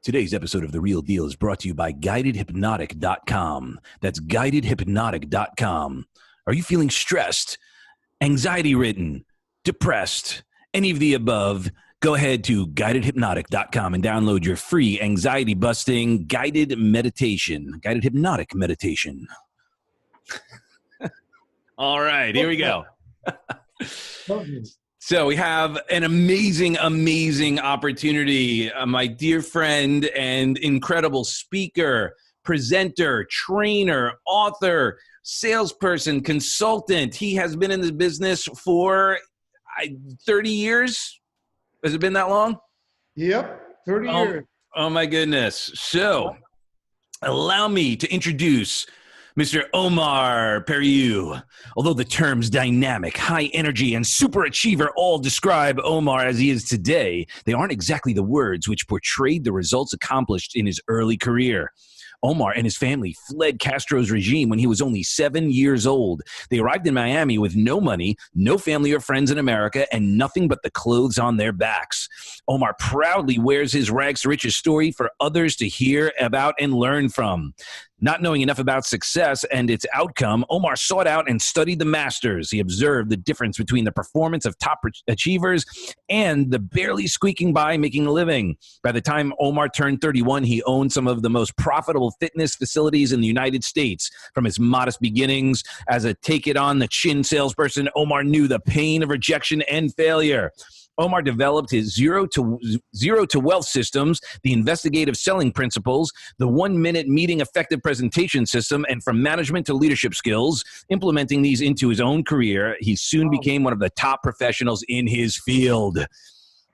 Today's episode of The Real Deal is brought to you by GuidedHypnotic.com. That's GuidedHypnotic.com. Are you feeling stressed, anxiety-ridden, depressed, any of the above? Go ahead to GuidedHypnotic.com and download your free anxiety-busting guided meditation, guided hypnotic meditation. All right, here we go. So we have an amazing, amazing opportunity. My dear friend and incredible speaker, presenter, trainer, author, salesperson, consultant. He has been in the business for 30 years. Has it been that long? Yep, 30 years. Oh my goodness. So allow me to introduce Mr. Omar Periu. Although the terms dynamic, high energy, and super achiever all describe Omar as he is today, they aren't exactly the words which portrayed the results accomplished in his early career. Omar and his family fled Castro's regime when he was only 7 years old. They arrived in Miami with no money, no family or friends in America, and nothing but the clothes on their backs. Omar proudly wears his rags to riches story for others to hear about and learn from. Not knowing enough about success and its outcome, Omar sought out and studied the masters. He observed the difference between the performance of top achievers and the barely squeaking by making a living. By the time Omar turned 31, he owned some of the most profitable fitness facilities in the United States. From his modest beginnings as a take-it-on-the-chin salesperson, Omar knew the pain of rejection and failure. Omar developed his zero to wealth systems, the investigative selling principles, the 1-minute meeting effective presentation system, and from management to leadership skills. Implementing these into his own career, he soon became one of the top professionals in his field.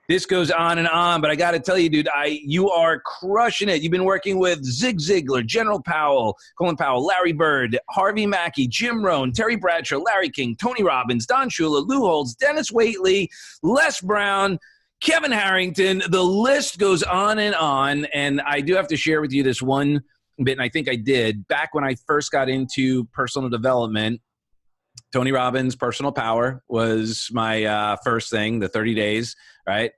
This goes on and on, but I got to tell you, dude, you are crushing it. You've been working with Zig Ziglar, General Powell, Colin Powell, Larry Bird, Harvey Mackey, Jim Rohn, Terry Bradshaw, Larry King, Tony Robbins, Don Shula, Lou Holtz, Dennis Waitley, Les Brown, Kevin Harrington. The list goes on, and I do have to share with you this one bit, and I think I did. Back when I first got into personal development, Tony Robbins' Personal Power was my first thing, the 30 days, right?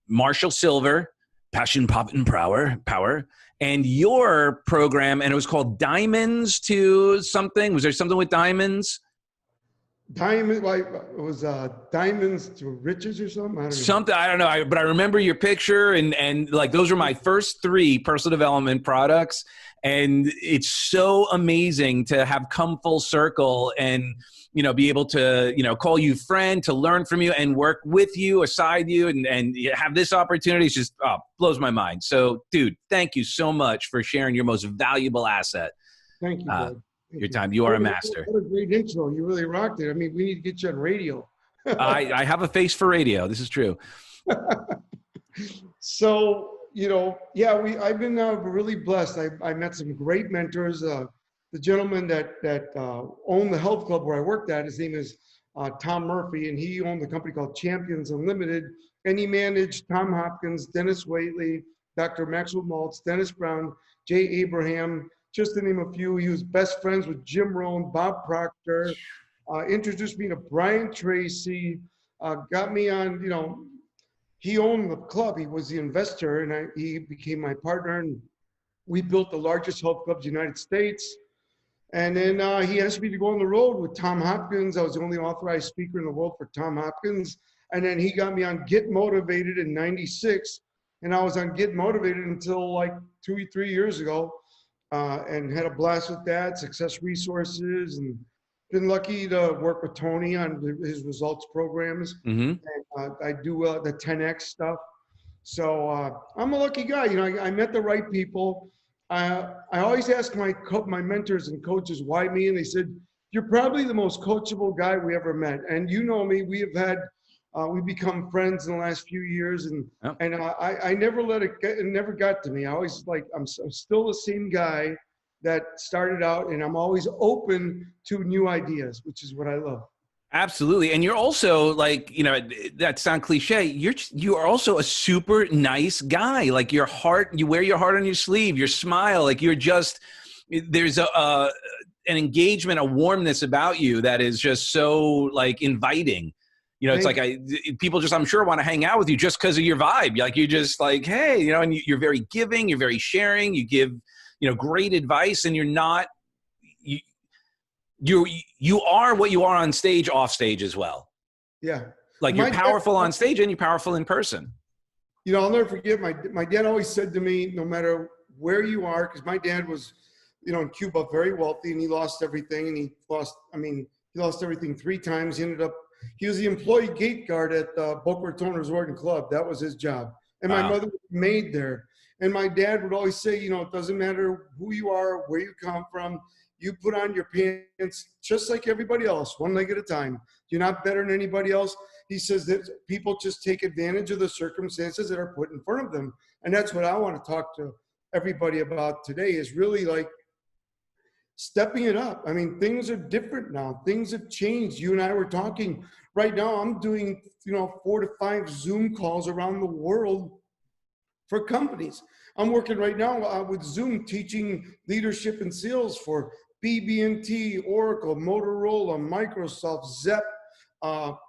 Marshall Silver, Passion, Pop, and Power, and your program, and it was called Diamonds to something. Was there something with diamonds? Diamond, like it was Diamonds to Riches or something? I don't know, but I remember your picture, and like those were my first 3 personal development products. And it's so amazing to have come full circle and, be able to, call you friend, to learn from you and work with you, aside you, and have this opportunity. It's just blows my mind. So, dude, thank you so much for sharing your most valuable asset. Thank you, bud. Your time. You are a master. What a great intro. You really rocked it. I mean, we need to get you on radio. I have a face for radio. This is true. So, I've been really blessed. I met some great mentors. The gentleman that owned the health club where I worked at, his name is Tom Murphy, and he owned the company called Champions Unlimited, and he managed Tom Hopkins, Dennis Waitley, Dr. Maxwell Maltz, Dennis Brown, Jay Abraham, just to name a few. He was best friends with Jim Rohn, Bob Proctor, introduced me to Brian Tracy, got me on, he owned the club. He was the investor, and he became my partner, and we built the largest health clubs in the United States. And then he asked me to go on the road with Tom Hopkins. I was the only authorized speaker in the world for Tom Hopkins. And then he got me on Get Motivated in '96. And I was on Get Motivated until like 2 or 3 years ago, and had a blast with that, Success Resources, and been lucky to work with Tony on his results programs. Mm-hmm. And I do the 10X stuff. So I'm a lucky guy. I met the right people. I always ask my mentors and coaches, why me? And they said, you're probably the most coachable guy we ever met. And you know me, we've become friends in the last few years. And, yep. And I never let it never got to me. I always I'm still the same guy that started out, and I'm always open to new ideas, which is what I love. Absolutely. And you're also that sounds cliche. You are also a super nice guy. Like your heart, you wear your heart on your sleeve, your smile, like there's an engagement, a warmness about you that is just so inviting. You know, it's Thank like people just, I'm sure, want to hang out with you just because of your vibe. Like, you just like, hey, you know, and you're very giving, you're very sharing, you give, you know, great advice, and you're not, you are what you are on stage, off stage as well. Yeah. Like, you're My powerful dad, on stage and you're powerful in person. you know, I'll never forget, my dad always said to me, no matter where you are, because my dad was, you know, in Cuba, very wealthy, and he lost everything, and he lost everything 3 times. He was the employee gate guard at Boca Raton Resort and Club. That was his job. And my Wow. mother was a maid there. And my dad would always say, you know, it doesn't matter who you are, where you come from, you put on your pants just like everybody else, one leg at a time. You're not better than anybody else. He says that people just take advantage of the circumstances that are put in front of them. And that's what I want to talk to everybody about today, is really like stepping it up. I mean, things are different now. Things have changed. You and I were talking right now. I'm doing, you know, 4 to 5 Zoom calls around the world for companies. I'm working right now with Zoom, teaching leadership and sales for BB&T, Oracle, Motorola, Microsoft, Zep,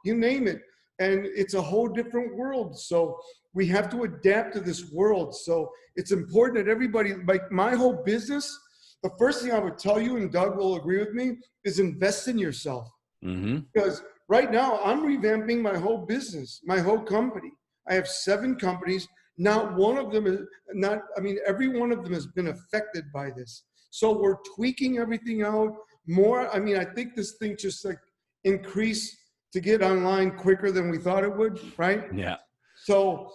you name it. And it's a whole different world. So we have to adapt to this world. So it's important that everybody, like my whole business, the first thing I would tell you, and Doug will agree with me, is invest in yourself. Mm-hmm. Because right now I'm revamping my whole business, my whole company. I have 7 companies. Not one of them is not, I mean, every one of them has been affected by this. So we're tweaking everything out more. I mean, I think this thing just like increased to get online quicker than we thought it would, right? Yeah. So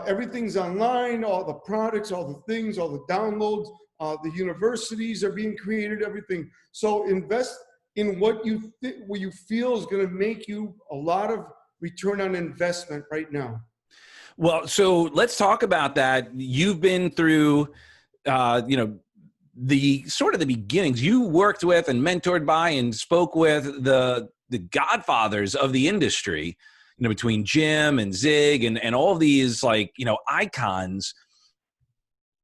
everything's online, all the products, all the things, all the downloads, the universities are being created, everything. So invest in what you feel is going to make you a lot of return on investment right now. Well, so let's talk about that. You've been through, you know, the sort of the beginnings. You worked with and mentored by and spoke with the godfathers of the industry, you know, between Jim and Zig and all these, like, you know, icons.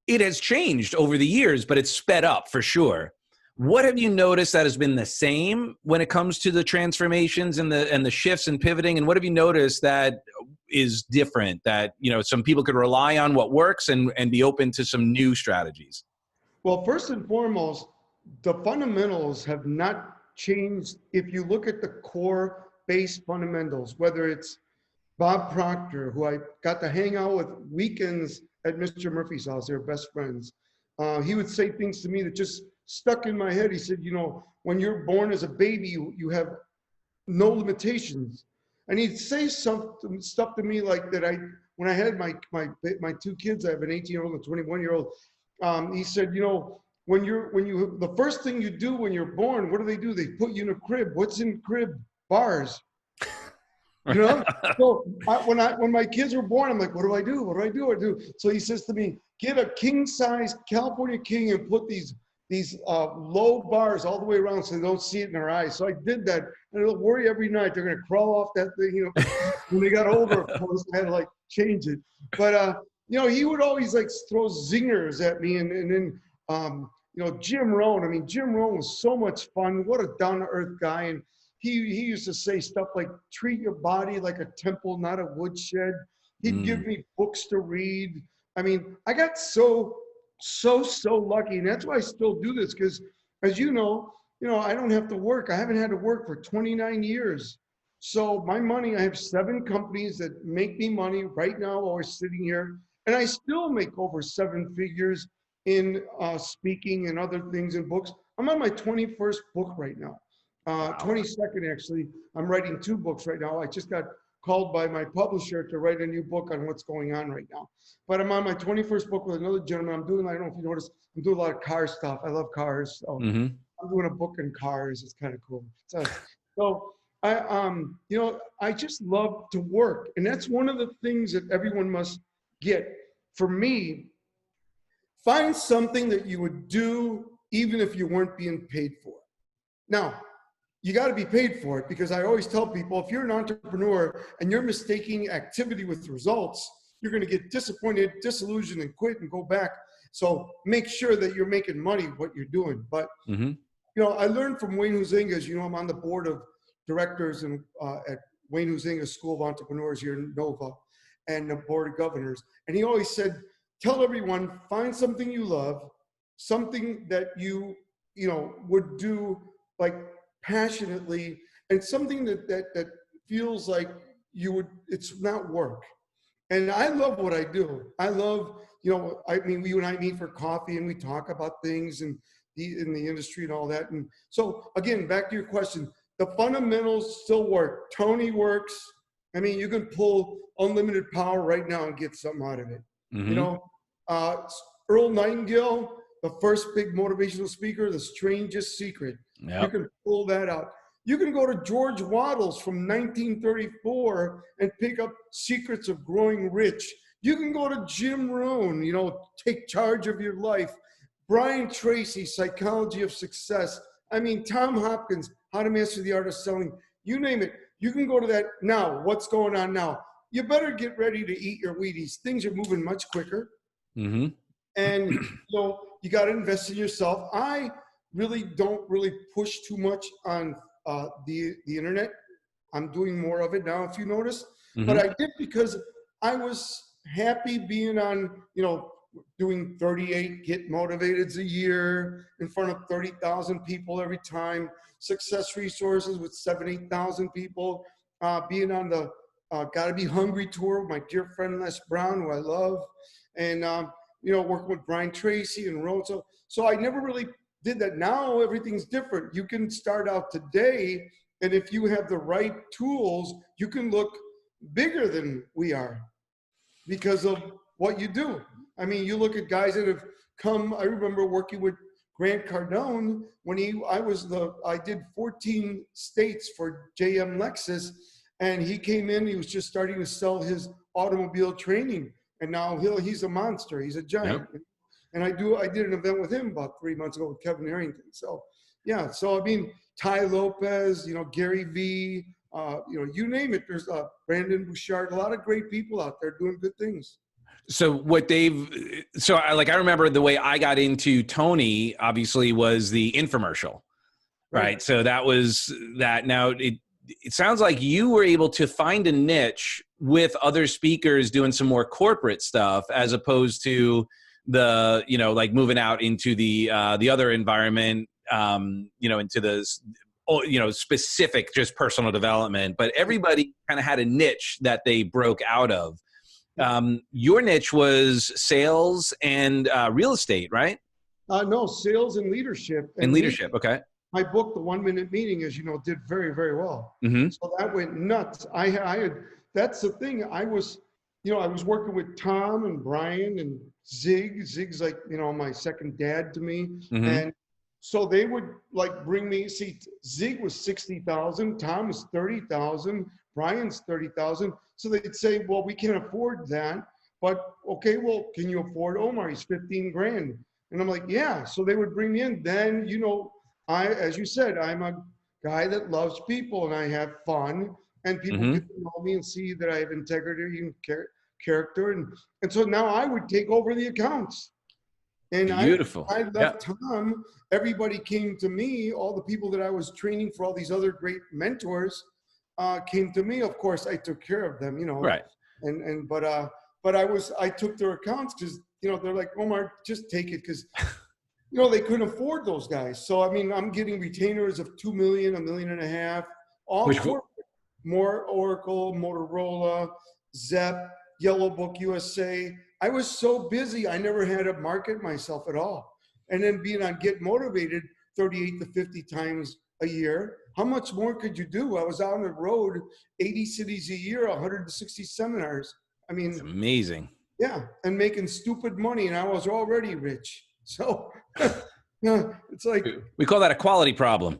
It has changed over the years, but it's sped up for sure. What have you noticed that has been the same when it comes to the transformations and the shifts and pivoting? And what have you noticed that is different, that, you know, some people could rely on what works and be open to some new strategies? Well, first and foremost, the fundamentals have not changed. If you look at the core base fundamentals, whether it's Bob Proctor, who I got to hang out with weekends at Mr. Murphy's house, they were best friends. He would say things to me that just stuck in my head. He said, you know, when you're born as a baby, you have no limitations. And he'd say stuff to me like that. When I had my 2 kids, I have an 18-year-old and a 21-year-old. He said, you know, the first thing you do when you're born, what do? They put you in a crib. What's in crib? Bars. You know? So when my kids were born, I'm like, what do I do? What do I do? So he says to me, get a king size California king and put these low bars all the way around so they don't see it in their eyes. So I did that, and they'll worry every night they're gonna crawl off that thing. You know, when they got older, of course, I had to like change it. But you know, he would always like throw zingers at me, and then you know, Jim Rohn. I mean, Jim Rohn was so much fun. What a down to earth guy, and he used to say stuff like, treat your body like a temple, not a woodshed. He'd give me books to read. I mean, I got so lucky, and that's why I still do this, because as you know, I don't have to work. I haven't had to work for 29 years. So my money, I have 7 companies that make me money right now while we're sitting here, and I still make over 7 figures in speaking and other things in books. I'm on my 21st book right now. 22nd, actually. I'm writing 2 books right now. I just got called by my publisher to write a new book on what's going on right now. But I'm on my 21st book with another gentleman. I don't know if you noticed, I'm doing a lot of car stuff. I love cars. So I'm doing a book on cars. It's kind of cool. So I, you know, I just love to work. And that's one of the things that everyone must get. For me, find something that you would do even if you weren't being paid for it. Now, you got to be paid for it, because I always tell people, if you're an entrepreneur and you're mistaking activity with results, you're going to get disappointed, disillusioned, and quit and go back. So make sure that you're making money what you're doing. But you know, I learned from Wayne Huizinga. You know, I'm on the board of directors and at Wayne Huizinga School of Entrepreneurs here in Nova and the Board of Governors. And he always said, tell everyone, find something you love, something that you would do like passionately, and something that feels like it's not work. And I love what I do. I love, I mean, you and I meet for coffee and we talk about things and in the industry and all that. And so again, back to your question, the fundamentals still work. Tony works. I mean, you can pull unlimited power right now and get something out of it. Mm-hmm. Earl Nightingale, the first big motivational speaker, The Strangest Secret. Yep. You can pull that out. You can go to George Wattles from 1934 and pick up Secrets of Growing Rich. You can go to Jim Rohn, Take Charge of Your Life. Brian Tracy, Psychology of Success. I mean, Tom Hopkins, How to Master the Art of Selling. You name it. You can go to that now. What's going on now? You better get ready to eat your Wheaties. Things are moving much quicker. Mm-hmm. And you got to invest in yourself. I really don't push too much on the internet. I'm doing more of it now, if you notice. Mm-hmm. But I did because I was happy being on, doing 38 Get Motivateds a year in front of 30,000 people every time. Success Resources with 8,000 people. Being on the Gotta Be Hungry tour with my dear friend Les Brown, who I love. And, working with Brian Tracy and Rohn. So I never really did that. Now everything's different. You can start out today, and if you have the right tools, you can look bigger than we are because of what you do. I mean, you look at guys that have come. I remember working with Grant Cardone when I did 14 states for JM Lexus, and he came in. He was just starting to sell his automobile training, and now he's a monster. He's a giant. Yep. And I did an event with him about 3 months ago with Kevin Harrington. So, yeah. So, I mean, Ty Lopez, Gary V, you name it. There's Brandon Bouchard, a lot of great people out there doing good things. So I remember the way I got into Tony, obviously, was the infomercial, right? So that was that. Now, it sounds like you were able to find a niche with other speakers doing some more corporate stuff as opposed to the like moving out into the other environment, into the specific just personal development, but everybody kind of had a niche that they broke out of. Your niche was sales and real estate, right? No, sales and leadership. And leadership. Okay. My book, The 1 Minute Meeting, as you know, did very, very well. Mm-hmm. So that went nuts. That's the thing. I was working with Tom and Brian and Zig. Zig's like, my second dad to me. Mm-hmm. And so they would like bring me, Zig was 60,000, Tom was 30,000, Brian's 30,000. So they'd say, well, we can't afford that, but okay, well, can you afford Omar? He's 15 grand. And I'm like, yeah. So they would bring me in. Then, as you said, I'm a guy that loves people and I have fun, and people Mm-hmm. get to know me and see that I have integrity and character. And so now I would take over the accounts. And Beautiful. I left Tom. Everybody came to me. All the people that I was training for all these other great mentors came to me. Of course, I took care of them, Right. But I took their accounts because, they're like, Omar, just take it because, they couldn't afford those guys. So, I mean, I'm getting retainers of 2 million, $1.5 million, all more Oracle, Motorola, Zep, Yellow Book USA. I was so busy, I never had to market myself at all. And then being on Get Motivated 38 to 50 times a year, how much more could you do? I was out on the road, 80 cities a year, 160 seminars. I mean, it's amazing. Yeah, and making stupid money, and I was already rich. So it's like, we call that a quality problem.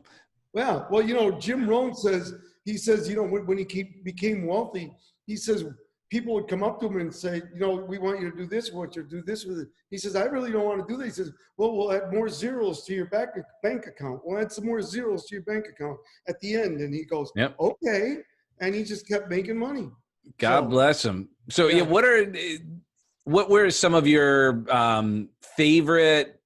Well, Jim Rohn says, when he became wealthy, he says people would come up to him and say, we want you to do this, we want you to do this with it. He says, I really don't want to do that. He says, well, we'll add more zeros to your bank account. We'll add some more zeros to your bank account at the end. And he goes, yep. Okay. And he just kept making money. God bless him. So what were some of your favorite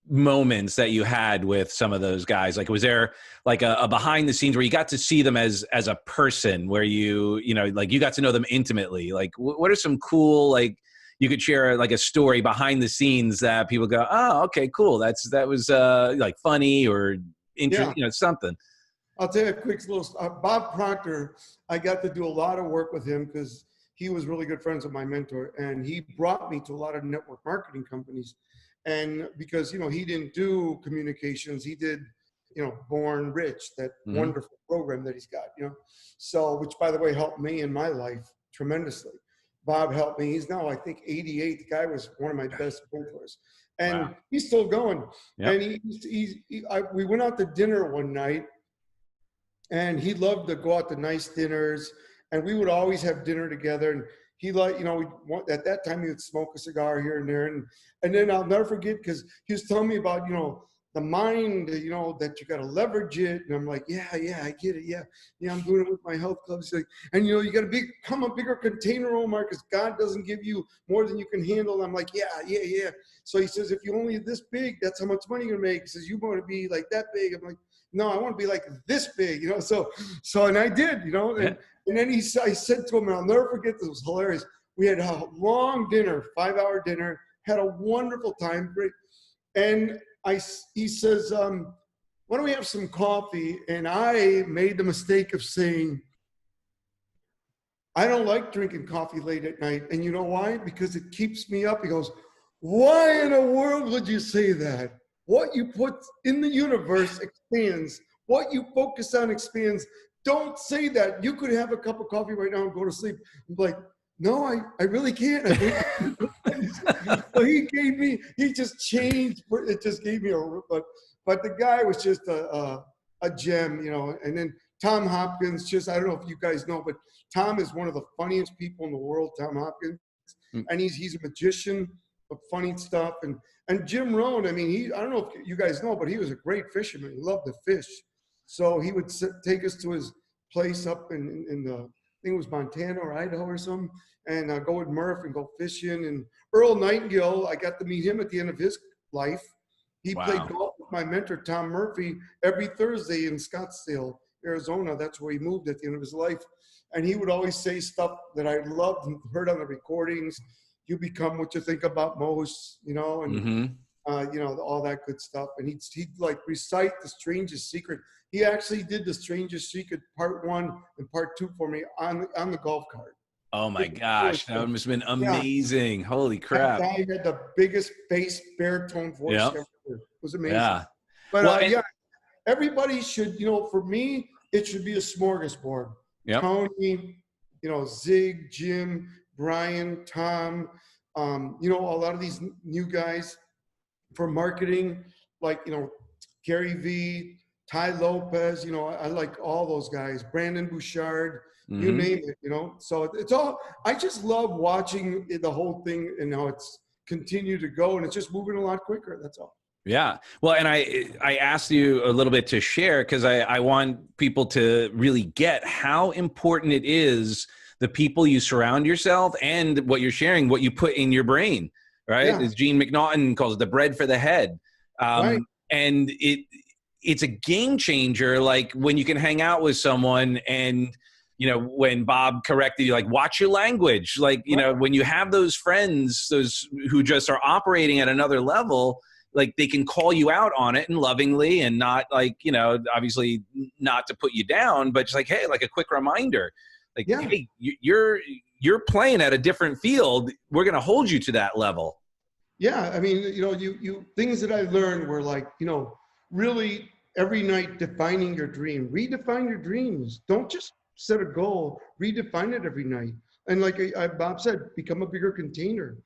moments that you had with some of those guys? Like, was there like a behind the scenes where you got to see them as a person, where you know, like you got to know them intimately? Like, what are some cool, like, you could share like a story behind the scenes that people go, oh, okay, cool. That was like funny or interesting, Yeah. you know, something. I'll tell you a quick little, Bob Proctor, I got to do a lot of work with him because he was really good friends with my mentor, and he brought me to a lot of network marketing companies. And because, you know, he didn't do communications, he did, you know, Born Rich, that Mm-hmm. wonderful program that he's got, you know. So, which by the way, helped me in my life tremendously. Bob helped me. He's now, I think, 88. The guy was one of my best mentors. And Wow. he's still going. Yep. And we went out to dinner one night, and he loved to go out to nice dinners, and we would always have dinner together. And he like, you know, at that time he would smoke a cigar here and there, and then I'll never forget, because he was telling me about, you know, the mind, you know, that you got to leverage it. And I'm like, yeah, I get it. Yeah, I'm doing it with my health club. He's like, and you know, you got to become a bigger container, Omar, because God doesn't give you more than you can handle. I'm like, yeah. So he says, if you only this big, that's how much money you're gonna make. He says, you want to be like that big. I'm like, no, I want to be like this big, you know. So, and I did, you know. And then I said to him, and I'll never forget this, it was hilarious. We had a long dinner, 5-hour dinner, had a wonderful time. Great. And he says, why don't we have some coffee? And I made the mistake of saying, I don't like drinking coffee late at night. And you know why? Because it keeps me up. He goes, why in the world would you say that? What you put in the universe expands. What you focus on expands. Don't say that. You could have a cup of coffee right now and go to sleep. I'm like, no, I really can't. So he just changed. It just gave me but the guy was just a gem, you know. And then Tom Hopkins, I don't know if you guys know, but Tom is one of the funniest people in the world, Tom Hopkins. And he's a magician of funny stuff. And Jim Rohn, I mean, I don't know if you guys know, but he was a great fisherman. He loved to fish. So he would take us to his place up in the, I think it was Montana or Idaho or something, and go with Murph and go fishing. And Earl Nightingale, I got to meet him at the end of his life. He played golf with my mentor, Tom Murphy, every Thursday in Scottsdale, Arizona. That's where he moved at the end of his life. And he would always say stuff that I loved and heard on the recordings. You become what you think about most, you know, and you know, all that good stuff. And he'd like recite The Strangest Secret. He actually did The Strangest Secret Part 1 and Part 2 for me on the golf cart. Oh my gosh, that must have been amazing. Yeah. Holy crap. That guy had the biggest bass baritone voice ever. It was amazing. Yeah. But well, everybody should, you know, for me, it should be a smorgasbord. Yep. Tony, you know, Zig, Jim, Brian, Tom, you know, a lot of these new guys for marketing, like, you know, Gary V, Ty Lopez, you know, I like all those guys, Brandon Bouchard, you name it, you know. So it's all, I just love watching the whole thing and how it's continued to go, and it's just moving a lot quicker. That's all. Yeah. Well, and I asked you a little bit to share because I want people to really get how important it is, the people you surround yourself and what you're sharing, what you put in your brain, right? Yeah. As Gene McNaughton calls it, the bread for the head. Right. And it's a game changer. Like when you can hang out with someone and, you know, when Bob corrected you, like, watch your language. Like, you know, when you have those friends, those who just are operating at another level, like they can call you out on it and lovingly and not like, you know, obviously not to put you down, but just like, hey, like a quick reminder, like, hey, you're playing at a different field. We're going to hold you to that level. Yeah. I mean, you know, you things that I learned were like, you know, really every night defining your dream, redefine your dreams. Don't just set a goal, redefine it every night. And like Bob said, become a bigger container.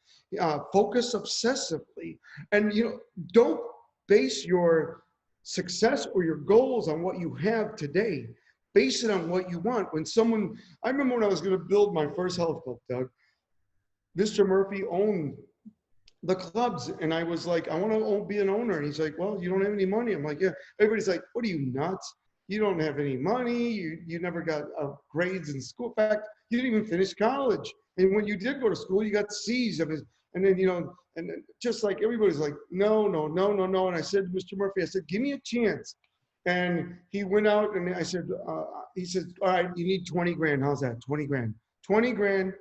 Focus obsessively. And, you know, don't base your success or your goals on what you have today. Base it on what you want. I remember when I was going to build my first health club, Doug, Mr. Murphy owned the clubs. And I was like, I want to be an owner. And he's like, well, you don't have any money. I'm like, yeah. Everybody's like, what are you, nuts? You don't have any money. You never got grades in school. In fact, you didn't even finish college. And when you did go to school, you got C's. And then, you know, And then just like everybody's like, no, no, no, no, no. And I said to Mr. Murphy, I said, give me a chance. And he went out and I said, he said, all right, you need 20 grand. How's that? 20 grand. 20 grand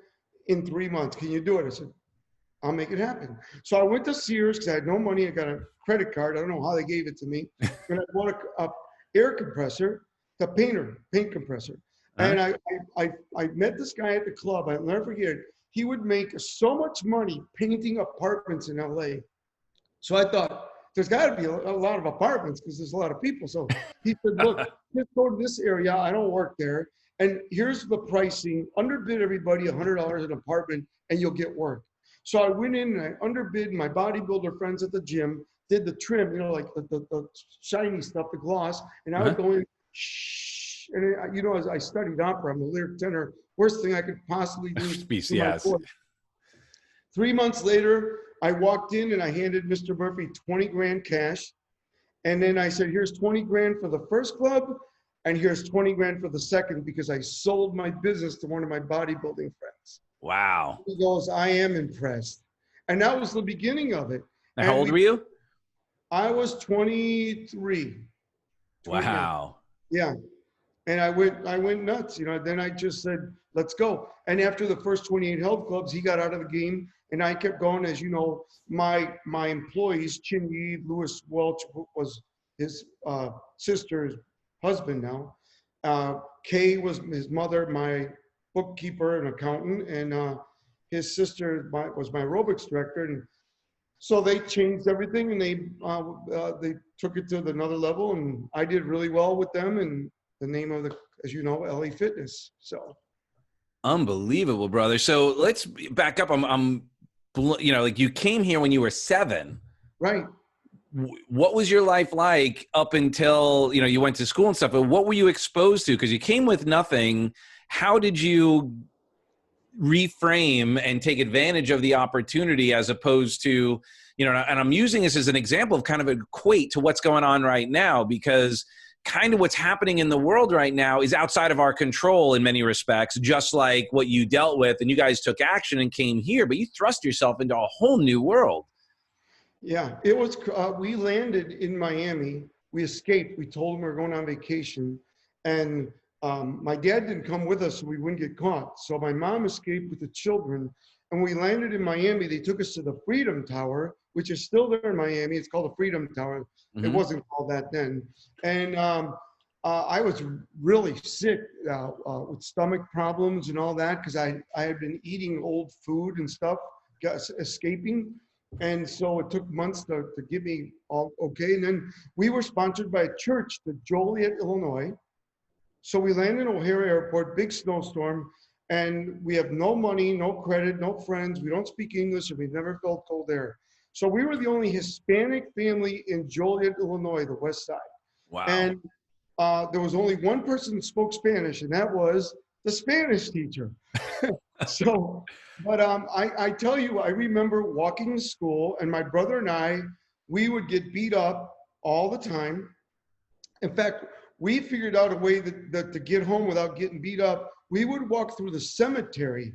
in 3 months. Can you do it? I said, I'll make it happen. So I went to Sears because I had no money. I got a credit card. I don't know how they gave it to me. And I bought a air compressor, the paint compressor. And I met this guy at the club. I'll never forget it. He would make so much money painting apartments in LA. So I thought, there's got to be a lot of apartments because there's a lot of people. So he said, look, just go to this area. I don't work there. And here's the pricing. Underbid everybody $100 an apartment and you'll get work. So I went in and I underbid my bodybuilder friends at the gym, did the trim, you know, like the shiny stuff, the gloss. And I would go in, shh. And you know, as I studied opera, I'm a lyric tenor. Worst thing I could possibly do. Yes. 3 months later, I walked in and I handed Mr. Murphy 20 grand cash. And then I said, here's 20 grand for the first club. And here's 20 grand for the second, because I sold my business to one of my bodybuilding friends. Wow. He goes, I am impressed. And that was the beginning of it. Now, how old were you? I was 23. Wow. Yeah. And I went nuts, you know. Then I just said, let's go. And after the first 28 health clubs, he got out of the game. And I kept going. As you know, my employees, Chin Yi, Lewis Welch was his sister's husband now. Kay was his mother, my bookkeeper and accountant. And his sister was my aerobics director. And so they changed everything, and they took it to another level. And I did really well with them. And the name of as you know, LA Fitness. So unbelievable, brother. So let's back up. I'm you know, like, you came here when you were 7. Right. What was your life like up until, you know, you went to school and stuff, but what were you exposed to? Because you came with nothing. How did you reframe and take advantage of the opportunity, as opposed to, you know, and I'm using this as an example of kind of equate to what's going on right now, because kind of what's happening in the world right now is outside of our control in many respects, just like what you dealt with, and you guys took action and came here, but you thrust yourself into a whole new world. Yeah, it was, we landed in Miami. We escaped. We told them we were going on vacation. And my dad didn't come with us so we wouldn't get caught. So my mom escaped with the children. And we landed in Miami. They took us to the Freedom Tower, which is still there in Miami. It's called the Freedom Tower. Mm-hmm. It wasn't called that then. And I was really sick with stomach problems and all that, because I had been eating old food and stuff, escaping. And so it took months to get me all okay. And then we were sponsored by a church to Joliet, Illinois. So we landed in O'Hare Airport, big snowstorm, and we have no money, no credit, no friends. We don't speak English, and we've never felt cold air. So we were the only Hispanic family in Joliet, Illinois, the west side. Wow. And there was only one person who spoke Spanish, and that was the Spanish teacher. So, but I tell you, I remember walking to school, and my brother and I, we would get beat up all the time. In fact, we figured out a way that to get home without getting beat up. We would walk through the cemetery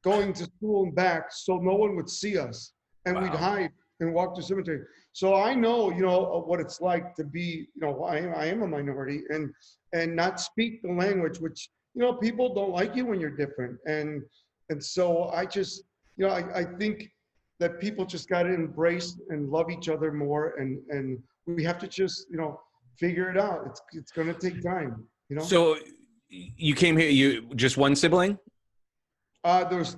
going to school and back so no one would see us. And we'd hide and walk to the cemetery. So I know, you know, what it's like to be, you know, I am a minority and not speak the language, which, you know, people don't like you when you're different. And so I just, you know, I think that people just got to embrace and love each other more. And we have to just, you know, figure it out. It's going to take time, you know? So you came here, you just one sibling? There's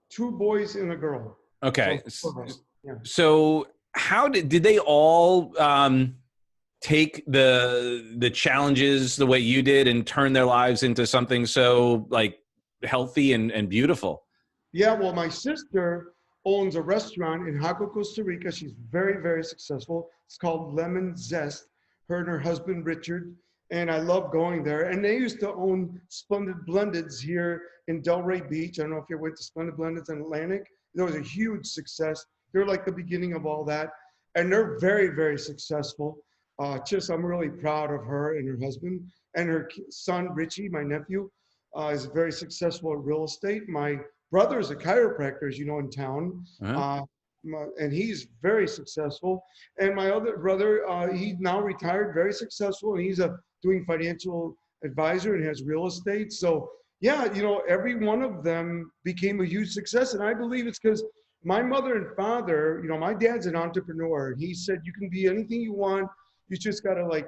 2 boys and a girl. Okay. Yeah. So how did they all take the challenges the way you did and turn their lives into something so like healthy and beautiful? Yeah, well, my sister owns a restaurant in Jaco, Costa Rica. She's very, very successful. It's called Lemon Zest. Her and her husband, Richard. And I love going there. And they used to own Splendid Blendeds here in Delray Beach. I don't know if you went to Splendid Blendeds in Atlantic. There was a huge success. They're like the beginning of all that. And they're very, very successful. I'm really proud of her and her husband. And her son, Richie, my nephew, is very successful at real estate. My brother's a chiropractor, as you know, in town. Uh-huh. And he's very successful. And my other brother, he's now retired, very successful, and he's doing financial advisor and has real estate. So yeah, every one of them became a huge success. And I believe it's because my mother and father, my dad's an entrepreneur, and he said, you can be anything you want. You just got to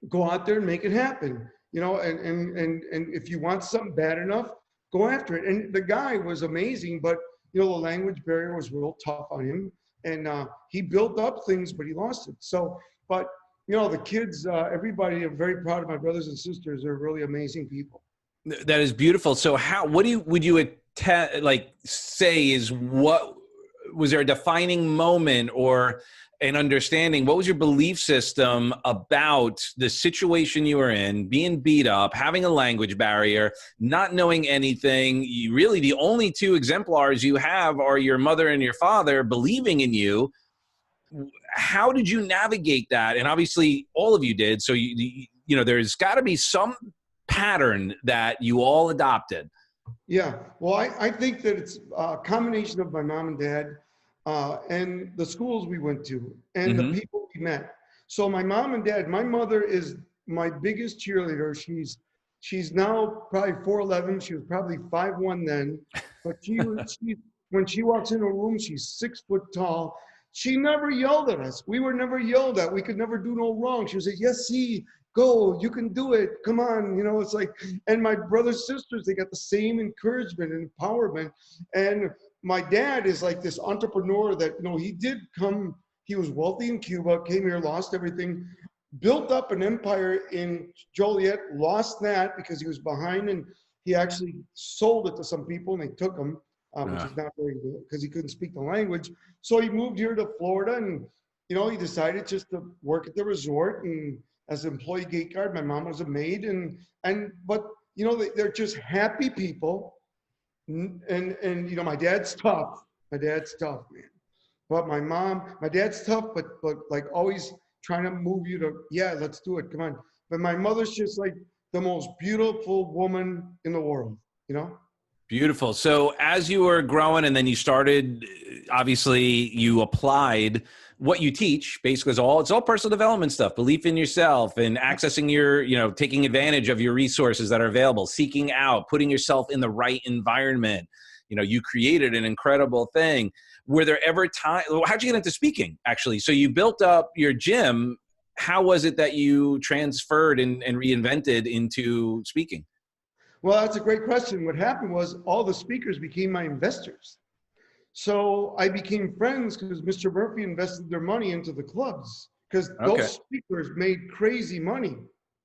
go out there and make it happen, and if you want something bad enough, go after it. And the guy was amazing, but the language barrier was real tough on him, and he built up things, but he lost it. So, but the kids, everybody, I'm very proud of my brothers and sisters. They're really amazing people. That is beautiful. So would you say is what was there a defining moment or an understanding? What was your belief system about the situation you were in, being beat up, having a language barrier, not knowing anything? Really, the only two exemplars you have are your mother and your father believing in you. How did you navigate that? And obviously all of you did. So, there's got to be some pattern that you all adopted. Yeah. Well, I think that it's a combination of my mom and dad, and the schools we went to, and the people we met. So my mom and dad, my mother is my biggest cheerleader. She's now probably 4'11". She was probably 5'1" then, but when she walks into a room, she's 6 foot tall. She never yelled at us. We were never yelled at. We could never do no wrong. She would say, yes, see, go, you can do it. Come on. It's like, and my brothers, sisters, they got the same encouragement and empowerment. And my dad is like this entrepreneur that, he was wealthy in Cuba, came here, lost everything, built up an empire in Joliet, lost that because he was behind, and he actually sold it to some people and they took him, which is not very good because he couldn't speak the language. So he moved here to Florida, and, he decided just to work at the resort and as an employee gate guard. My mom was a maid, but they're just happy people. And my dad's tough. My dad's tough, man. But my dad's tough, but like always trying to move you to, yeah, let's do it. Come on. But my mother's just like the most beautiful woman in the world, Beautiful. So as you were growing and then you started, obviously you applied what you teach, basically it's all personal development stuff, belief in yourself and accessing your, taking advantage of your resources that are available, seeking out, putting yourself in the right environment. You created an incredible thing. Were there ever how'd you get into speaking actually? So you built up your gym. How was it that you transferred and reinvented into speaking? Well, that's a great question. What happened was all the speakers became my investors. So I became friends because Mr. Murphy invested their money into the clubs because those speakers made crazy money.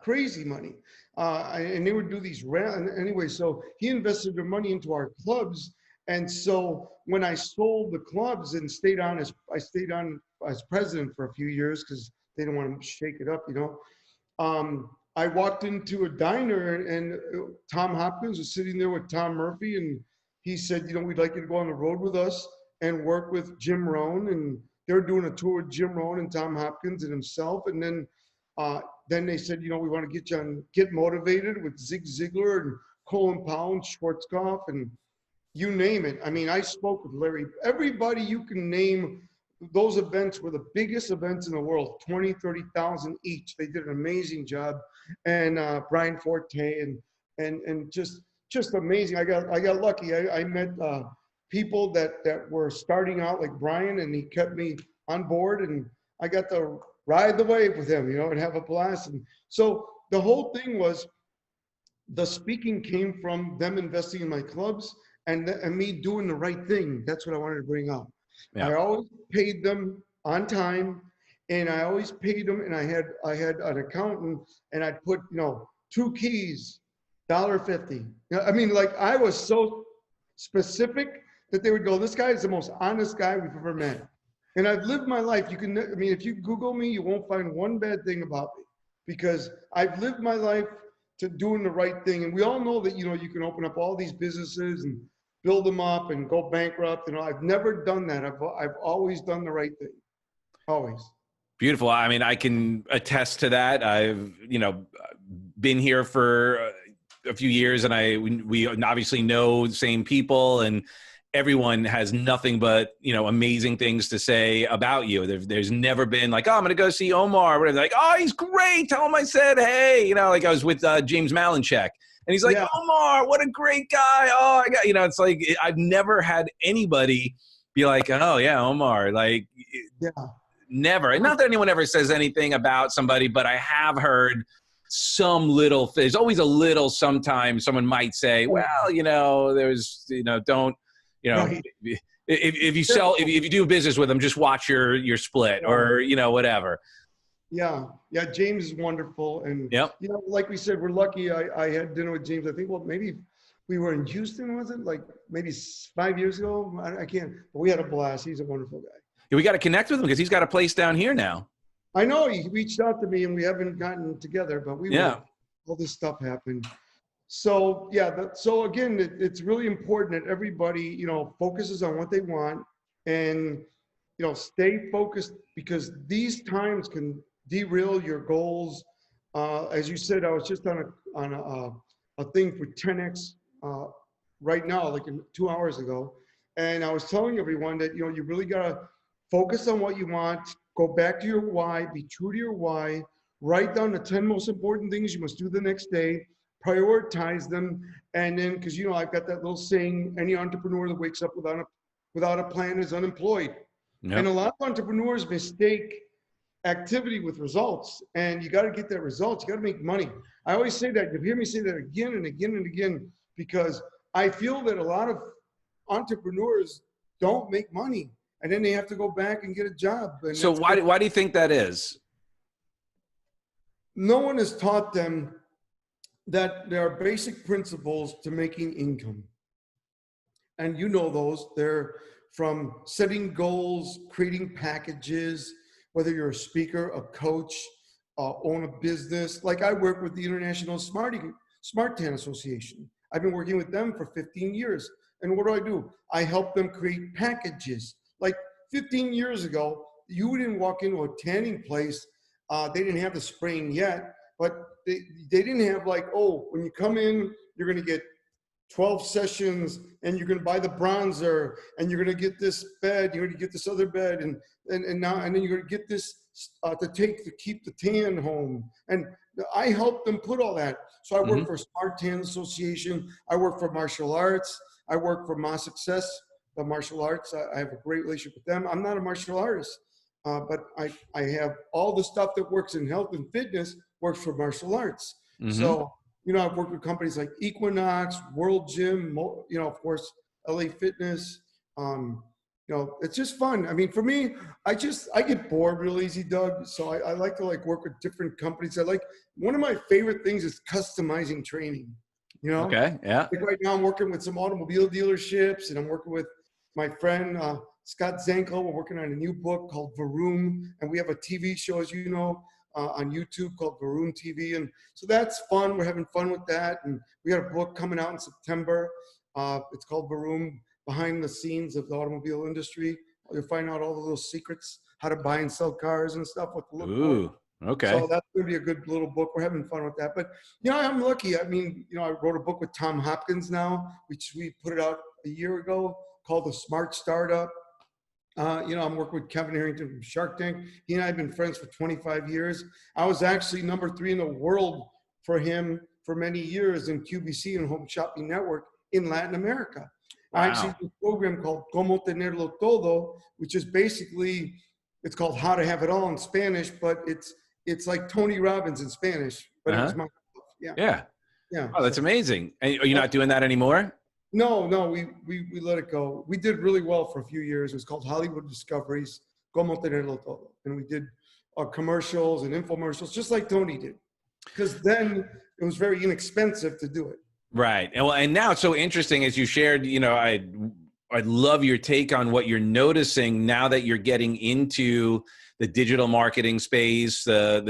And they would do these anyway. So he invested their money into our clubs. And so when I sold the clubs and stayed on as president for a few years because they didn't want to shake it up, I walked into a diner and Tom Hopkins was sitting there with Tom Murphy, and he said, we'd like you to go on the road with us and work with Jim Rohn. And they were doing a tour with Jim Rohn and Tom Hopkins and himself. And then they said, we want to get you on Get Motivated with Zig Ziglar and Colin Powell and Schwarzkopf and you name it. I mean, I spoke with Larry, everybody you can name. Those events were the biggest events in the world, 20, 30,000 each. They did an amazing job. And Brian Forte and just amazing. I got lucky. I met people that were starting out like Brian, and he kept me on board, and I got to ride the wave with him, and have a blast. And so the whole thing was the speaking came from them investing in my clubs and me doing the right thing. That's what I wanted to bring up. Yeah. I always paid them on time, and I always paid them, and I had an accountant, and I'd put 2 keys, $1.50. I mean, like I was so specific that they would go, this guy is the most honest guy we've ever met. And I've lived my life. If you Google me, you won't find one bad thing about me because I've lived my life to doing the right thing. And we all know that, you can open up all these businesses and build them up and go bankrupt. I've never done that. I've always done the right thing. Always. Beautiful. I mean, I can attest to that. I've, been here for a few years, and we obviously know the same people, and everyone has nothing but, amazing things to say about you. There's never been like, oh, I'm going to go see Omar. Whatever. Like, oh, he's great. Tell him I said, hey, like I was with James Malinchek, and he's like, Yeah. Omar, what a great guy. Oh, I got, it's like, I've never had anybody be like, oh yeah, Omar, like, Yeah. never. And not that anyone ever says anything about somebody, but I have heard some little, there's always a little, sometimes someone might say, well, there's, don't, Right. if you sell, if you do business with them, just watch your split or, whatever. Yeah. Yeah. James is wonderful. And, Yep. like we said, we're lucky. I had dinner with James. I think, well, maybe we were in Houston, was it? Like maybe 5 years ago? I can't, but we had a blast. He's a wonderful guy. Yeah, we got to connect with him because he's got a place down here now. I know he reached out to me and we haven't gotten together, but we will. All this stuff happened. So yeah, so again, it's really important that everybody, focuses on what they want and, stay focused, because these times can derail your goals. As you said, I was just on a thing for 10X right now, like 2 hours ago. And I was telling everyone that, you really got to focus on what you want, go back to your why, be true to your why, write down the 10 most important things you must do the next day, prioritize them. And then, because, I've got that little saying, any entrepreneur that wakes up without a plan is unemployed. Yep. And a lot of entrepreneurs mistake activity with results, and you got to get that results. You got to make money. I always say that. You hear me say that again and again and again, because I feel that a lot of entrepreneurs don't make money, and then they have to go back and get a job. And so why do you think that is? No one has taught them that there are basic principles to making income. And those. They're from setting goals, creating packages, whether you're a speaker, a coach, own a business. Like I work with the International Smart Tan Association. I've been working with them for 15 years. And what do? I help them create packages. Like 15 years ago, you didn't walk into a tanning place. They didn't have the spraying yet, but they didn't have like, oh, when you come in, you're going to get 12 sessions and you're going to buy the bronzer and you're going to get this bed, you're going to get this other bed, and then you're going to get this to keep the tan home. And I help them put all that. So I work for Smart Tan Association. I work for martial arts. I work for Ma Success, the martial arts. I have a great relationship with them. I'm not a martial artist, but I have all the stuff that works in health and fitness works for martial arts. So, I've worked with companies like Equinox, World Gym, of course, LA Fitness. It's just fun. I mean, for me, I get bored real easy, Doug. So I like to work with different companies. One of my favorite things is customizing training. Okay, yeah. Like right now I'm working with some automobile dealerships, and I'm working with my friend, Scott Zanko. We're working on a new book called Varoom, and we have a TV show, as you know, on YouTube called Varoom TV. And so that's fun. We're having fun with that. And we got a book coming out in September. It's called Varoom, Behind the Scenes of the Automobile Industry. You'll find out all the little secrets, how to buy and sell cars and stuff, what to look for. Okay. So that's going to be a good little book. We're having fun with that. But, I'm lucky. I mean, I wrote a book with Tom Hopkins now, which we put it out a year ago, called The Smart Startup. I'm working with Kevin Harrington from Shark Tank. He and I have been friends for 25 years. I was actually number 3 in the world for him for many years in QVC and Home Shopping Network in Latin America. Wow. I actually did a program called Como Tenerlo Todo, which is basically, it's called How to Have It All in Spanish, but it's like Tony Robbins in Spanish, but it was my stuff. Yeah. Oh, that's amazing. And are you not doing that anymore? No, we let it go. We did really well for a few years. It was called Hollywood Discoveries, Como Tenerlo Todo. And we did commercials and infomercials, just like Tony did. Because then it was very inexpensive to do it. Right. And now it's so interesting, as you shared, I'd love your take on what you're noticing now that you're getting into the digital marketing space, where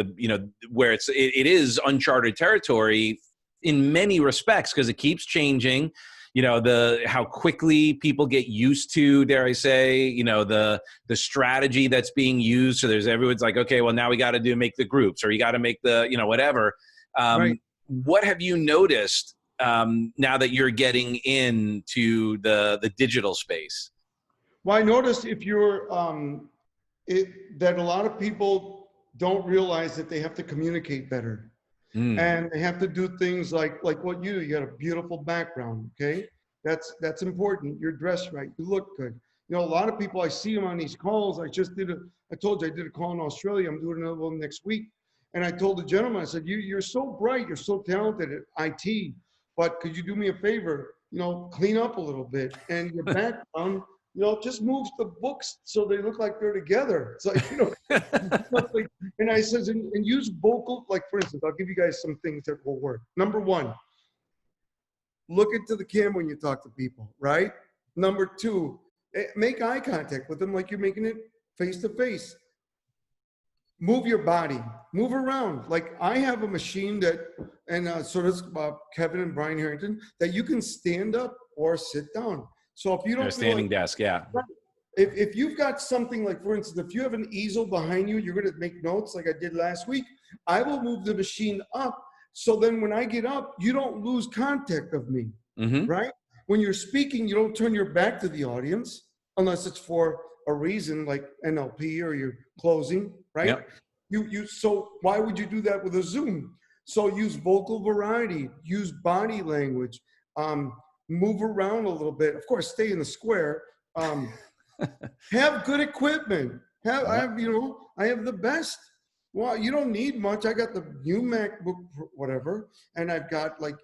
it is uncharted territory in many respects, because it keeps changing. How quickly people get used to, dare I say, the strategy that's being used. So everyone's like, okay, well now we got to make the groups, or you got to make the, whatever. Right. What have you noticed now that you're getting into the digital space? Well, I noticed if you're, that a lot of people don't realize that they have to communicate better. And they have to do things like what you do. You got a beautiful background, okay? That's important. You're dressed right. You look good. You know, a lot of people, I see them on these calls. I told you I did a call in Australia. I'm doing another one next week. And I told the gentleman, I said, you're so bright. You're so talented at IT, but could you do me a favor? You know, clean up a little bit. And your background, you know, just moves the books so they look like they're together. It's like, you know, and I says, and use vocal, like for instance, I'll give you guys some things that will work. Number one, look into the camera when you talk to people, right? Number two, make eye contact with them like you're making it face to face. Move your body, move around. Like I have a machine that, and so does Kevin and Brian Harrington, that you can stand up or sit down. So if you don't, a standing desk, yeah. If you've got something like, for instance, if you have an easel behind you, you're going to make notes like I did last week. I will move the machine up. So then when I get up, you don't lose contact of me, right? When you're speaking, you don't turn your back to the audience unless it's for a reason like NLP or you're closing, right? Yep. So why would you do that with a Zoom? So use vocal variety, use body language, move around a little bit. Of course, stay in the square. Have good equipment. I have the best. Well, you don't need much. I got the new MacBook, whatever, and I've got like,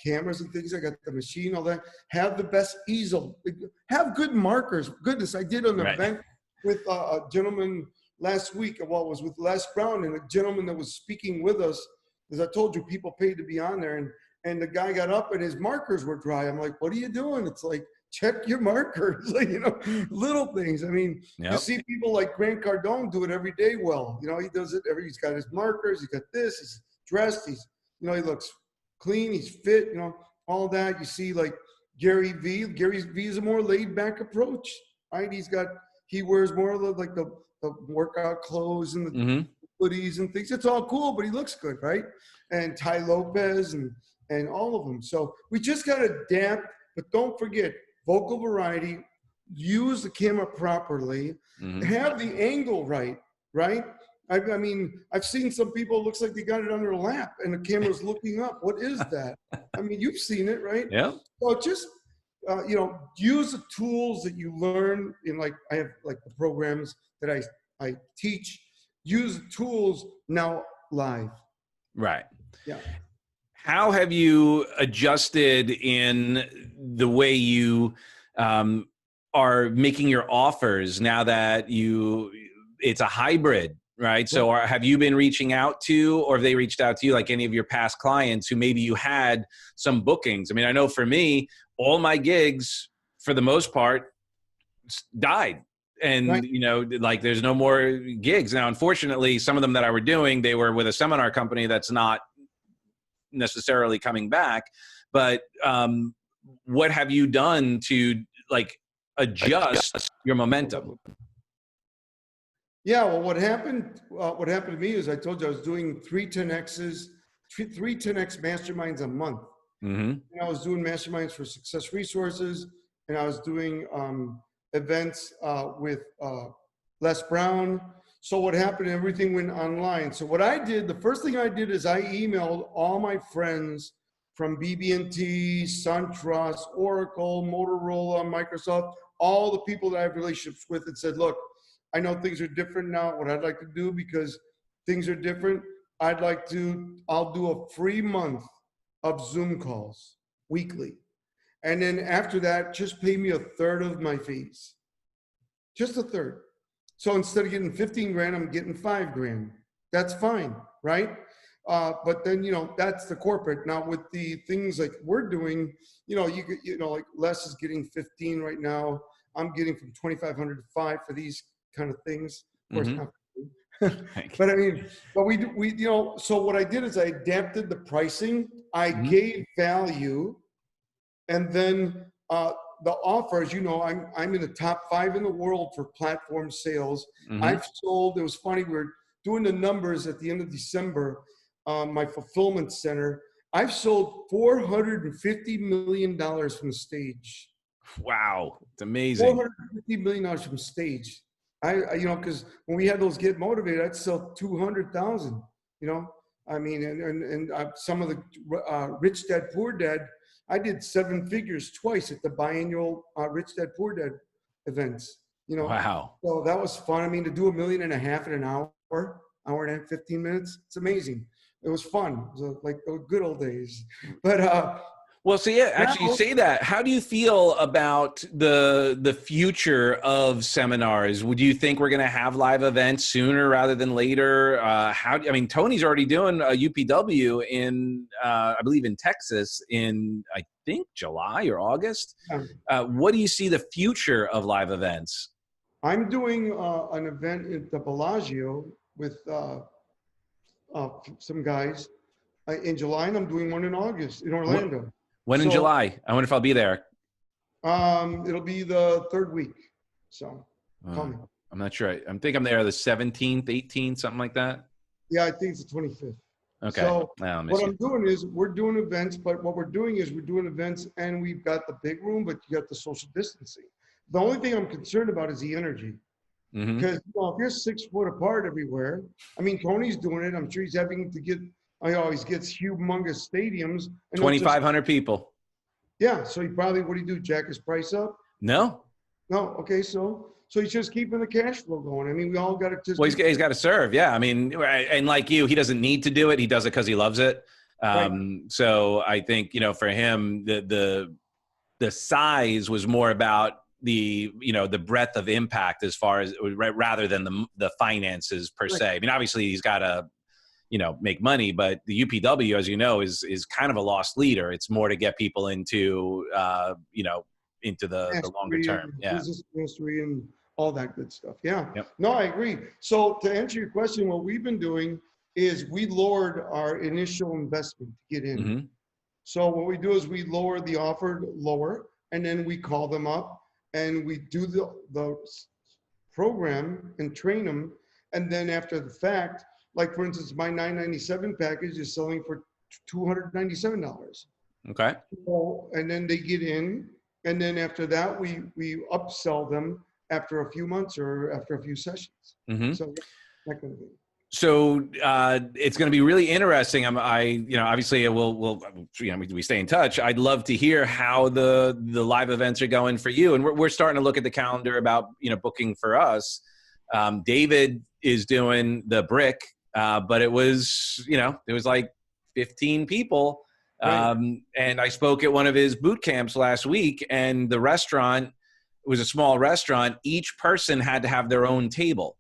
cameras and things. I got the machine, all that. Have the best easel. Have good markers. Goodness, I did an event with a gentleman last week. Well, it was with Les Brown and a gentleman that was speaking with us. As I told you, people paid to be on there, and the guy got up and his markers were dry. I'm like, what are you doing? It's like, check your markers, like, little things. I mean, you see people like Grant Cardone do it every day. Well, he does it he's got his markers, he's got this, he's dressed, he looks clean, he's fit, all that. You see like Gary V is a more laid back approach, right? He wears more of the workout clothes and the hoodies and things. It's all cool, but he looks good, right? And Ty Lopez and all of them. So we just got to adapt, but don't forget, vocal variety, use the camera properly, have the angle right? I mean, I've seen some people, it looks like they got it on their lap and the camera's looking up. What is that? I mean, you've seen it, right? Yeah. So just, use the tools that you learn in, like, I have like the programs that I teach, use the tools now live. Right. Yeah. How have you adjusted in the way you are making your offers now that it's a hybrid, right? So have you been reaching out to, or have they reached out to you, like any of your past clients who maybe you had some bookings? I mean, I know for me, all my gigs, for the most part, died. And, like there's no more gigs. Now, unfortunately, some of them that I were doing, they were with a seminar company that's not necessarily coming back, but what have you done to like adjust your momentum? Yeah, well, what happened to me is I told you I was doing 3 10X masterminds a month. And I was doing masterminds for Success Resources, and I was doing events with Les Brown. So what happened, everything went online. So what I did, the first thing I did is I emailed all my friends from BB&T, SunTrust, Oracle, Motorola, Microsoft, all the people that I have relationships with, and said, look, I know things are different now. What I'd like to do, because things are different, I'll do a free month of Zoom calls weekly. And then after that, just pay me 1/3 of my fees. Just 1/3. So instead of getting 15 grand, I'm getting 5 grand. That's fine, right? But then, that's the corporate. Now with the things like we're doing, like Les is getting 15 right now. I'm getting from 2,500 to 5 for these kind of things. Of course, not. But I mean, we so what I did is I adapted the pricing. I gave value, and then the offers, I'm in the top 5 in the world for platform sales. I've sold, it was funny, we were doing the numbers at the end of December, my fulfillment center, I've sold $450 million from stage. Wow. It's amazing. $450 million from stage. You know, because when we had those Get Motivated, I'd sell 200,000, you know. I mean, and some of the Rich Dad, Poor Dad, I did 7 figures twice at the biannual Rich Dad, Poor Dad events, you know. Wow. So that was fun. I mean, to do $1.5 million in an hour and a half, 15 minutes, it's amazing. It was fun. It was like the good old days. But well, so yeah, actually you say that. How do you feel about the future of seminars? Would you think we're going to have live events sooner rather than later? I mean, Tony's already doing a UPW in, I believe in Texas in, I think July or August. What do you see the future of live events? I'm doing an event at the Bellagio with some guys in July, and I'm doing one in August in Orlando. When in July? I wonder if I'll be there. It'll be the 3rd week. So coming. I'm not sure. I think I'm there the 17th, 18th, something like that. Yeah, I think it's the 25th. Okay. So what I'm doing is we're doing events, but what we're doing is we're doing events and we've got the big room, but you got the social distancing. The only thing I'm concerned about is the energy. Because if you're 6 foot apart everywhere, I mean, Tony's doing it. I'm sure he's having to get, he always gets humongous stadiums. 2,500 people. Yeah. So he probably, what do you do? Jack his price up? No. No. Okay. So he's just keeping the cash flow going. I mean, we all got to just. Well, he's got to serve. Yeah. I mean, and like you, he doesn't need to do it. He does it because he loves it. Right. So I think, you know, for him, the size was more about the breadth of impact as far as rather than the finances per se. I mean, obviously he's got to, make money, but the UPW, as you know, is kind of a lost leader. It's more to get people into, into the longer term. Yeah. Business history and all that good stuff. Yeah. Yep. No, I agree. So to answer your question, what we've been doing is we lowered our initial investment to get in. So what we do is we lower the offer lower, and then we call them up and we do the program and train them. And then after the fact, like for instance, my $997 package is selling for $297. Okay. So, and then they get in, and then after that, we upsell them after a few months or after a few sessions. So that kind of thing. So it's going to be really interesting. Obviously we stay in touch. I'd love to hear how the live events are going for you. And we're starting to look at the calendar about, booking for us. David is doing the brick, but it was, it was like 15 people. Right. And I spoke at one of his boot camps last week, and the restaurant was a small restaurant. Each person had to have their own table.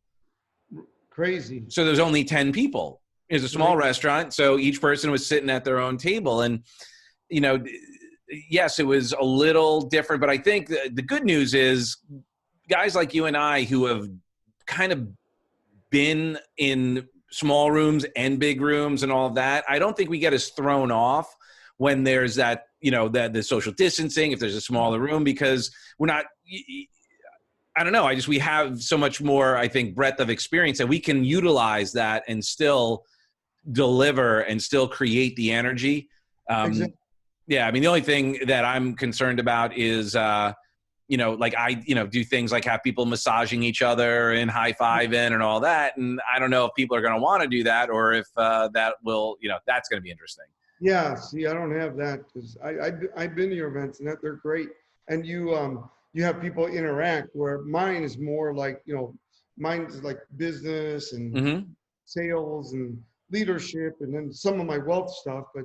Crazy. So there's only 10 people. It was a small restaurant, so each person was sitting at their own table. And, yes, it was a little different, but I think the good news is guys like you and I who have kind of been in small rooms and big rooms and all of that, I don't think we get as thrown off when there's that, that the social distancing, if there's a smaller room, because we're not, I don't know. We have so much more, I think, breadth of experience that we can utilize that and still deliver and still create the energy. Exactly. Yeah. I mean, the only thing that I'm concerned about is, like I, do things like have people massaging each other and high-fiving and all that. And I don't know if people are going to want to do that, or if that will, that's going to be interesting. Yeah. See, I don't have that because I've been to your events and they're great. And you have people interact, where mine is more like, mine is like business and sales and leadership, and then some of my wealth stuff, but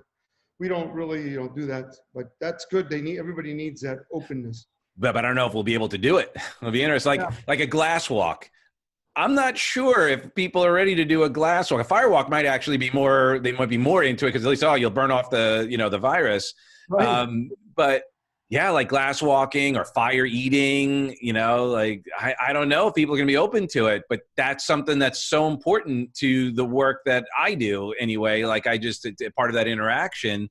we don't really, do that, but that's good. Everybody needs that openness. But I don't know if we'll be able to do it. It'll be interesting. Like a glass walk. I'm not sure if people are ready to do a glass walk. A fire walk might actually be more, they might be more into it because at least, you'll burn off the, the virus. Right. But yeah, like glass walking or fire eating, like I don't know if people are going to be open to it, but that's something that's so important to the work that I do anyway. Like part of that interaction.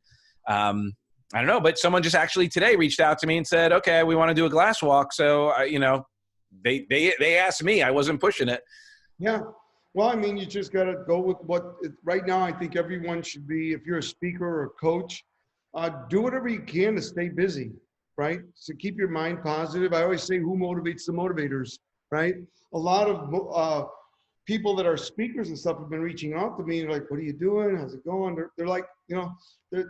I don't know, but someone just actually today reached out to me and said, okay, we want to do a glass walk. So, they asked me, I wasn't pushing it. Yeah. Well, I mean, you just got to go with right now, I think everyone should be, if you're a speaker or a coach, do whatever you can to stay busy, right? So keep your mind positive. I always say, who motivates the motivators, right? A lot of people that are speakers and stuff have been reaching out to me like, what are you doing? How's it going? They're like, you know,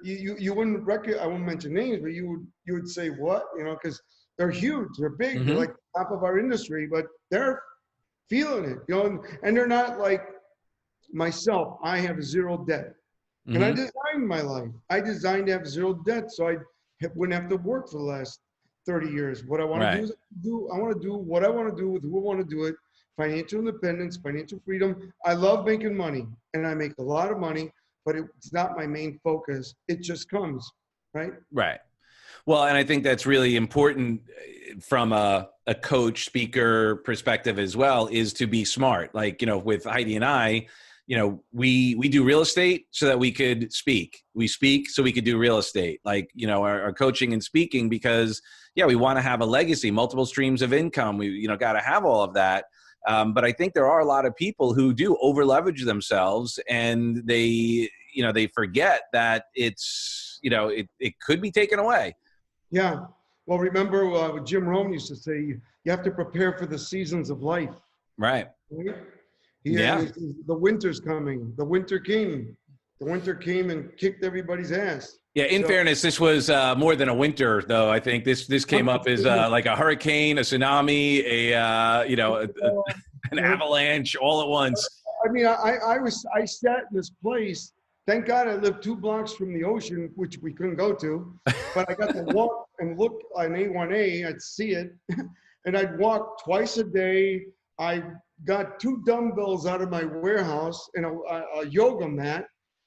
you wouldn't recognize, I won't mention names, but you would say what, you know, because they're huge, they're big, they're like the top of our industry, but they're feeling it, you know, and they're not like myself. I have zero debt. And I designed my life. I designed to have zero debt, so I wouldn't have to work for the last 30 years. What I want to do is I want to do what I want to do with who I want to do it. Financial independence, financial freedom. I love making money, and I make a lot of money, but it's not my main focus. It just comes, right? Right. Well, and I think that's really important from a coach speaker perspective as well, is to be smart. Like, you know, with Heidi and I, you know, we do real estate so that we could speak. We speak so we could do real estate. Like, you know, our coaching and speaking, because we want to have a legacy, multiple streams of income. We, you know, got to have all of that. But I think there are a lot of people who do over leverage themselves, and they, you know, they forget that it's, you know, it could be taken away. Yeah. Well, remember what Jim Rome used to say, you have to prepare for the seasons of life. Right. Yeah. The winter's coming. The winter came. The winter came and kicked everybody's ass. Yeah. In fairness, this was more than a winter, though. I think this came up as like a hurricane, a tsunami, you know, an avalanche all at once. I mean, I sat in this place. Thank God I lived 2 blocks from the ocean, which we couldn't go to, but I got to walk and look on A1A, I'd see it, and I'd walk twice a day. I got 2 dumbbells out of my warehouse and a yoga mat,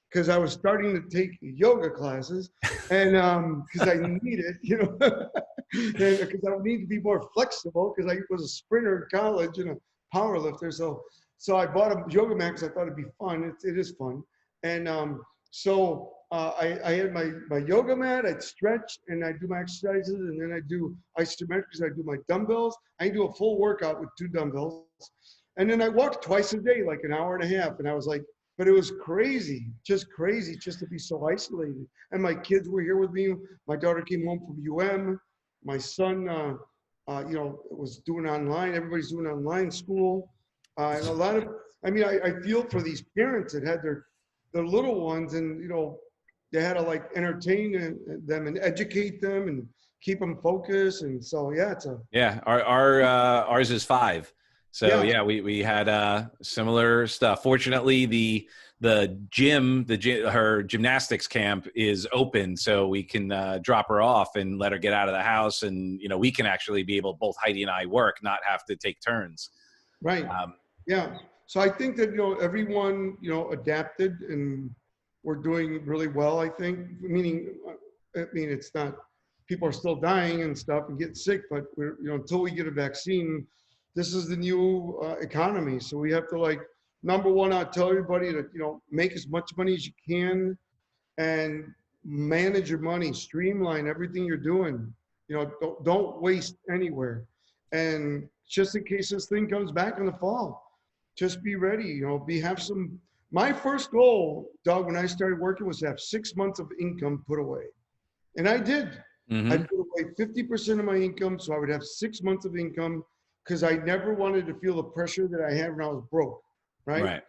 because I was starting to take yoga classes, and because I need it, you know, because I need to be more flexible, because I was a sprinter in college and a power lifter. So I bought a yoga mat because I thought it'd be fun. It is fun. And so I had my yoga mat, I'd stretch and I'd do my exercises, and then I do isometrics, I do my dumbbells. I do a full workout with 2 dumbbells. And then I walked twice a day, like an hour and a half. And I was like, but it was crazy just to be so isolated. And my kids were here with me. My daughter came home from UM. My son, you know, was doing online. Everybody's doing online school. And a lot of, I mean, I feel for these parents that had their little ones, and, you know, they had to like entertain them and educate them and keep them focused. And so, ours is 5. So we had similar stuff. Fortunately, the gym, her gymnastics camp is open, so we can drop her off and let her get out of the house, and, you know, we can actually be able, both Heidi and I work, not have to take turns. Right. So I think that, you know, everyone, you know, adapted, and we're doing really well, I think. Meaning, I mean, it's not, people are still dying and stuff and getting sick, but we're, you know, until we get a vaccine, this is the new economy. So we have to, like, number one, I tell everybody to, you know, make as much money as you can and manage your money, streamline everything you're doing. You know, don't waste anywhere. And just in case this thing comes back in the fall, just be ready, you know, my first goal, Doug, when I started working, was to have 6 months of income put away. And I did. I put away 50% of my income, so I would have 6 months of income, because I never wanted to feel the pressure that I had when I was broke, right?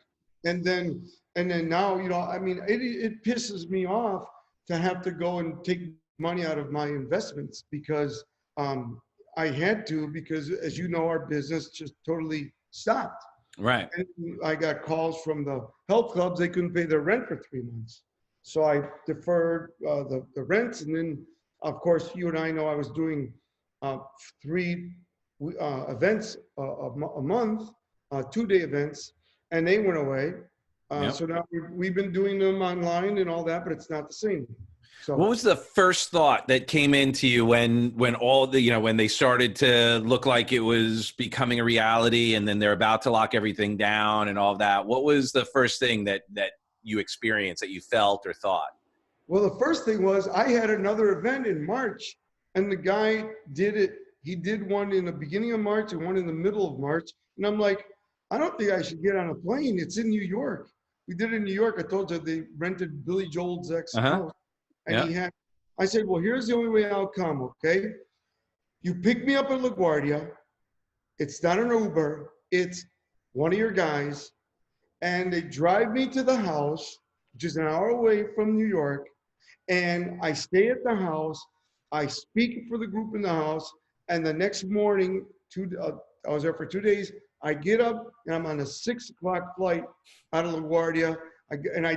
And then now, you know, I mean, it pisses me off to have to go and take money out of my investments, because I had to, because, as you know, our business just totally stopped. Right. And I got calls from the health clubs, they couldn't pay their rent for 3 months. So I deferred the rents. And then, of course, you and I know I was doing 3 events a month, 2-day events, and they went away. So now we've been doing them online and all that, but it's not the same. So what was the first thought that came into you when all the, you know, when they started to look like it was becoming a reality, and then they're about to lock everything down and all that? What was the first thing that you experienced, that you felt or thought? Well, the first thing was, I had another event in March, and the guy did it. He did one in the beginning of March and one in the middle of March. And I'm like, I don't think I should get on a plane. It's in New York. We did it in New York. I told you they rented Billy Joel's ex house. And Yeah. he had, I said, well, here's the only way I'll come, okay? You pick me up at LaGuardia. It's not an Uber. It's one of your guys. And they drive me to the house, which is an hour away from New York. And I stay at the house. I speak for the group in the house. And the next morning, I was there for 2 days. I get up and I'm on a 6 o'clock flight out of LaGuardia.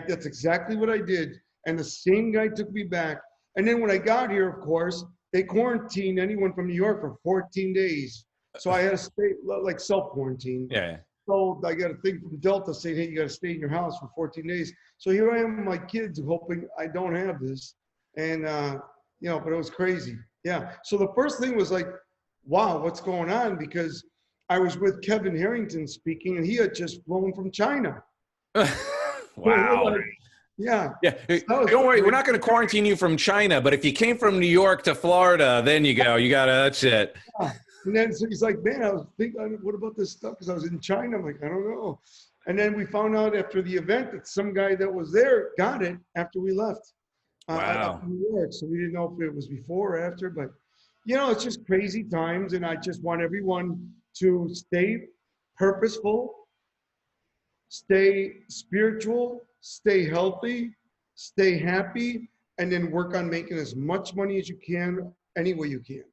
That's exactly what I did. And the same guy took me back. And then when I got here, of course, they quarantined anyone from New York for 14 days. So I had to stay, like self-quarantine. Yeah. So I got a thing from Delta saying, hey, you got to stay in your house for 14 days. So here I am with my kids hoping I don't have this. And, but it was crazy. Yeah. So the first thing was like, wow, what's going on? Because I was with Kevin Harrington speaking, and he had just flown from China. Wow. Yeah. Yeah. Don't worry. We're not going to quarantine you from China, but if you came from New York to Florida, then you go. You got to, that's it. Yeah. And then so he's like, man, I was thinking, what about this stuff? Because I was in China. I'm like, I don't know. And then we found out after the event that some guy that was there got it after we left. Wow. New York. So we didn't know if it was before or after, but it's just crazy times. And I just want everyone to stay purposeful, stay spiritual, stay healthy, stay happy, and then work on making as much money as you can any way you can.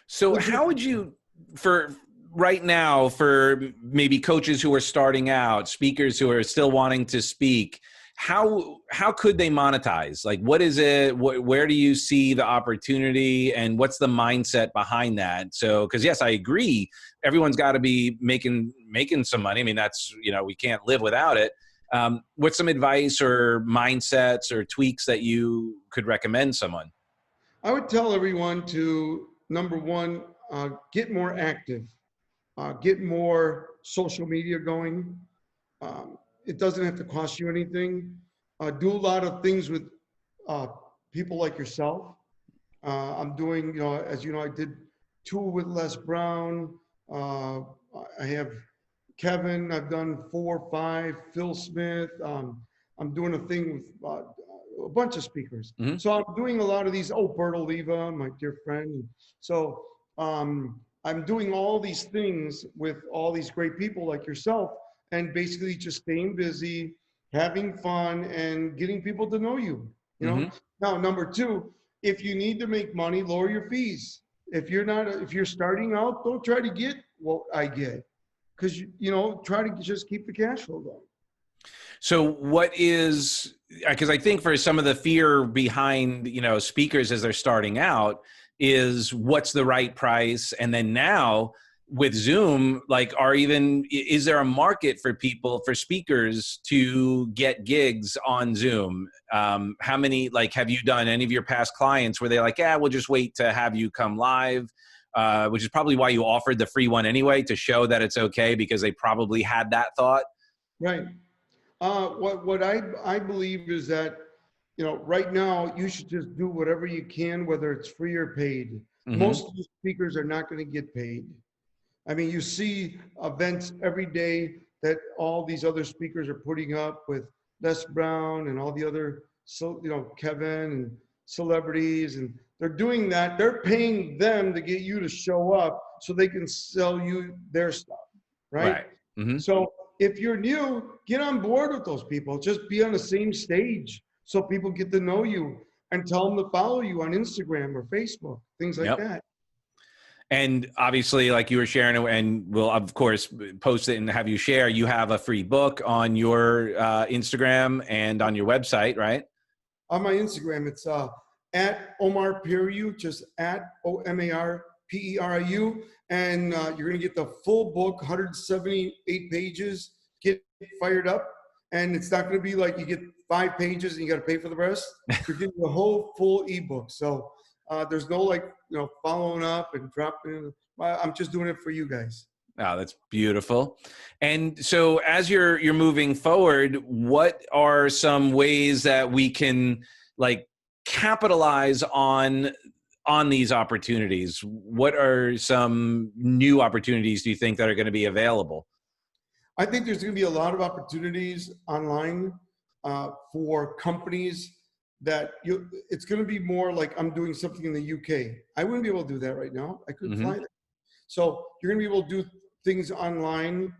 So how would you, for right now, for maybe coaches who are starting out, speakers who are still wanting to speak, how could they monetize? Like, what is it? Where do you see the opportunity, and what's the mindset behind that? So, because yes, I agree, everyone's got to be making some money. I mean, that's, we can't live without it. What's some advice or mindsets or tweaks that you could recommend someone? I would tell everyone to, number one, get more active, get more social media going. It doesn't have to cost you anything. Do a lot of things with people like yourself. I'm doing, as you know, I did 2 with Les Brown. I have Kevin. I've done 4 or 5. Phil Smith. I'm doing a thing with a bunch of speakers. Mm-hmm. So I'm doing a lot of these. Oh, Bert Oliva, my dear friend. So I'm doing all these things with all these great people like yourself, and basically just staying busy, having fun, and getting people to know you. Mm-hmm. Now, number 2, if you need to make money, lower your fees. If you're starting out, don't try to get what I get, because try to just keep the cash flow going. So what is, because I think for some of the fear behind, speakers as they're starting out is what's the right price? And then now with Zoom, is there a market for speakers to get gigs on Zoom? How many, have you done any of your past clients where they're like, yeah, we'll just wait to have you come live? Which is probably why you offered the free one anyway, to show that it's okay, because they probably had that thought. Right. What I believe is that, right now you should just do whatever you can, whether it's free or paid. Mm-hmm. Most of the speakers are not going to get paid. I mean, you see events every day that all these other speakers are putting up with Les Brown and all the other, Kevin and celebrities, and they're doing that. They're paying them to get you to show up so they can sell you their stuff, right? Mm-hmm. So if you're new, get on board with those people. Just be on the same stage so people get to know you, and tell them to follow you on Instagram or Facebook, things like that. And obviously, like you were sharing, and we'll of course post it and have you share, you have a free book on your Instagram and on your website, right? On my Instagram, it's at Omar Periu, just at OMARPERIU. And you're going to get the full book, 178 pages. Get fired up. And it's not going to be like you get 5 pages and you got to pay for the rest. You're getting the whole full ebook. So there's no following up and dropping. I'm just doing it for you guys. Oh, that's beautiful. And so as you're moving forward, what are some ways that we can capitalize on these opportunities? What are some new opportunities do you think that are going to be available? I think there's going to be a lot of opportunities online for companies that it's going to be more like I'm doing something in the UK. I wouldn't be able to do that right now. I couldn't fly there. So you're going to be able to do things online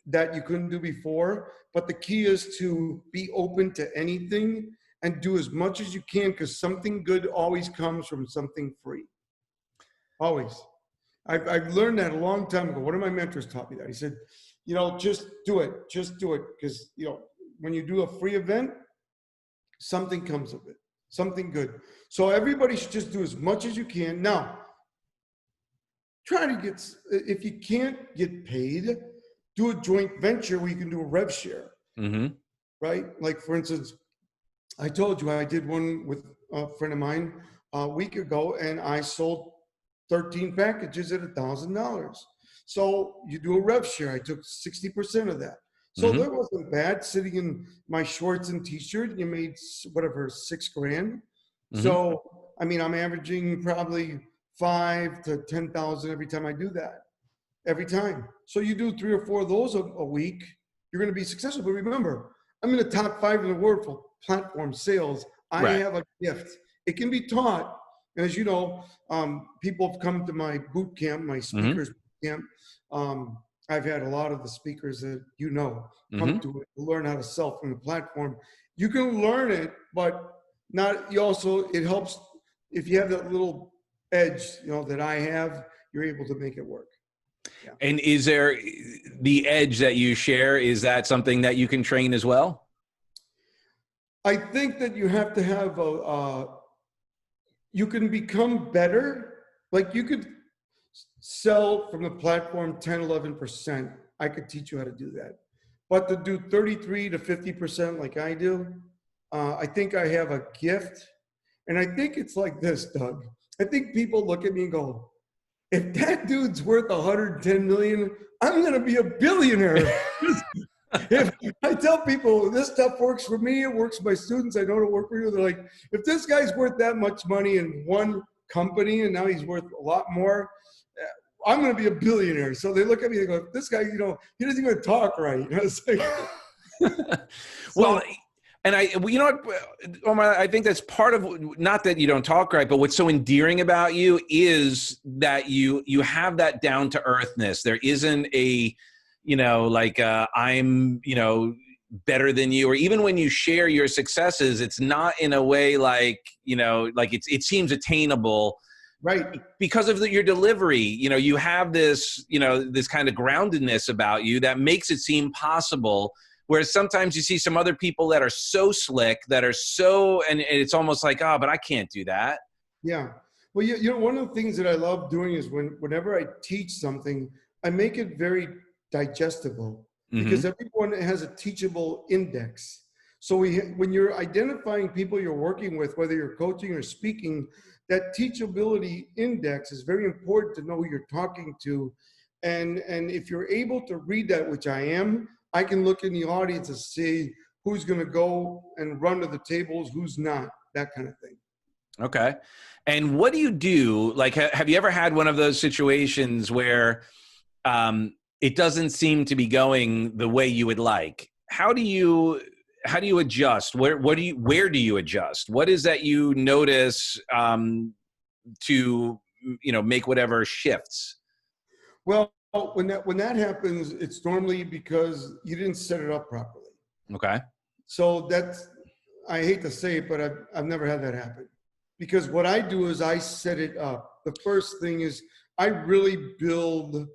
that you couldn't do before. But the key is to be open to anything and do as much as you can, because something good always comes from something free. Always. I've learned that a long time ago. One of my mentors taught me that. He said, just do it. Just do it. Because, when you do a free event, something comes of it, something good. So everybody should just do as much as you can. Now, try to get, if you can't get paid, do a joint venture where you can do a rev share, right? Like, for instance, I told you I did one with a friend of mine a week ago, and I sold 13 packages at $1,000. So you do a rev share. I took 60% of that. So that wasn't bad, sitting in my shorts and t-shirt, and you made whatever, $6,000. So, I mean, I'm averaging probably 5 to 10,000 every time I do that, every time. So you do 3 or 4 of those a week, you're going to be successful. But remember, I'm in the top 5 in the world for platform sales. I have a gift. It can be taught. And as you know, people have come to my boot camp, my speakers boot camp. I've had a lot of the speakers that come to it to learn how to sell from the platform. You can learn it, but it helps if you have that little edge, that I have, you're able to make it work. Yeah. And is there the edge that you share? Is that something that you can train as well? I think that you have to have you can become better. Like, you could sell from the platform 10, 11%. I could teach you how to do that. But to do 33 to 50% like I do, I think I have a gift. And I think it's like this, Doug. I think people look at me and go, if that dude's worth 110 million, I'm going to be a billionaire. If I tell people this stuff works for me, it works for my students, I know it'll work for you. They're like, if this guy's worth that much money in one company and now he's worth a lot more, I'm going to be a billionaire. So they look at me and go, this guy, he doesn't even talk right. It's like, well, and Omar, I think that's part of, not that you don't talk right, but what's so endearing about you is that you have that down to earthness. There isn't a, I'm, better than you, or even when you share your successes, it's not in a way like it seems attainable. Right. Because of your delivery, you have this, this kind of groundedness about you that makes it seem possible. Whereas sometimes you see some other people that are so slick, that are so, and it's almost like, oh, but I can't do that. Yeah. Well, one of the things that I love doing is whenever I teach something, I make it very digestible, because everyone has a teachable index. So when you're identifying people you're working with, whether you're coaching or speaking, that teachability index is very important to know who you're talking to. And if you're able to read that, which I am, I can look in the audience and see who's going to go and run to the tables, who's not, that kind of thing. Okay. And what do you do? Like, have you ever had one of those situations where it doesn't seem to be going the way you would like? How do you adjust? Where do you adjust? What is that you notice to make whatever shifts? Well, when that happens, it's normally because you didn't set it up properly. Okay. So I hate to say it, but I've never had that happen. Because what I do is I set it up. The first thing is I really build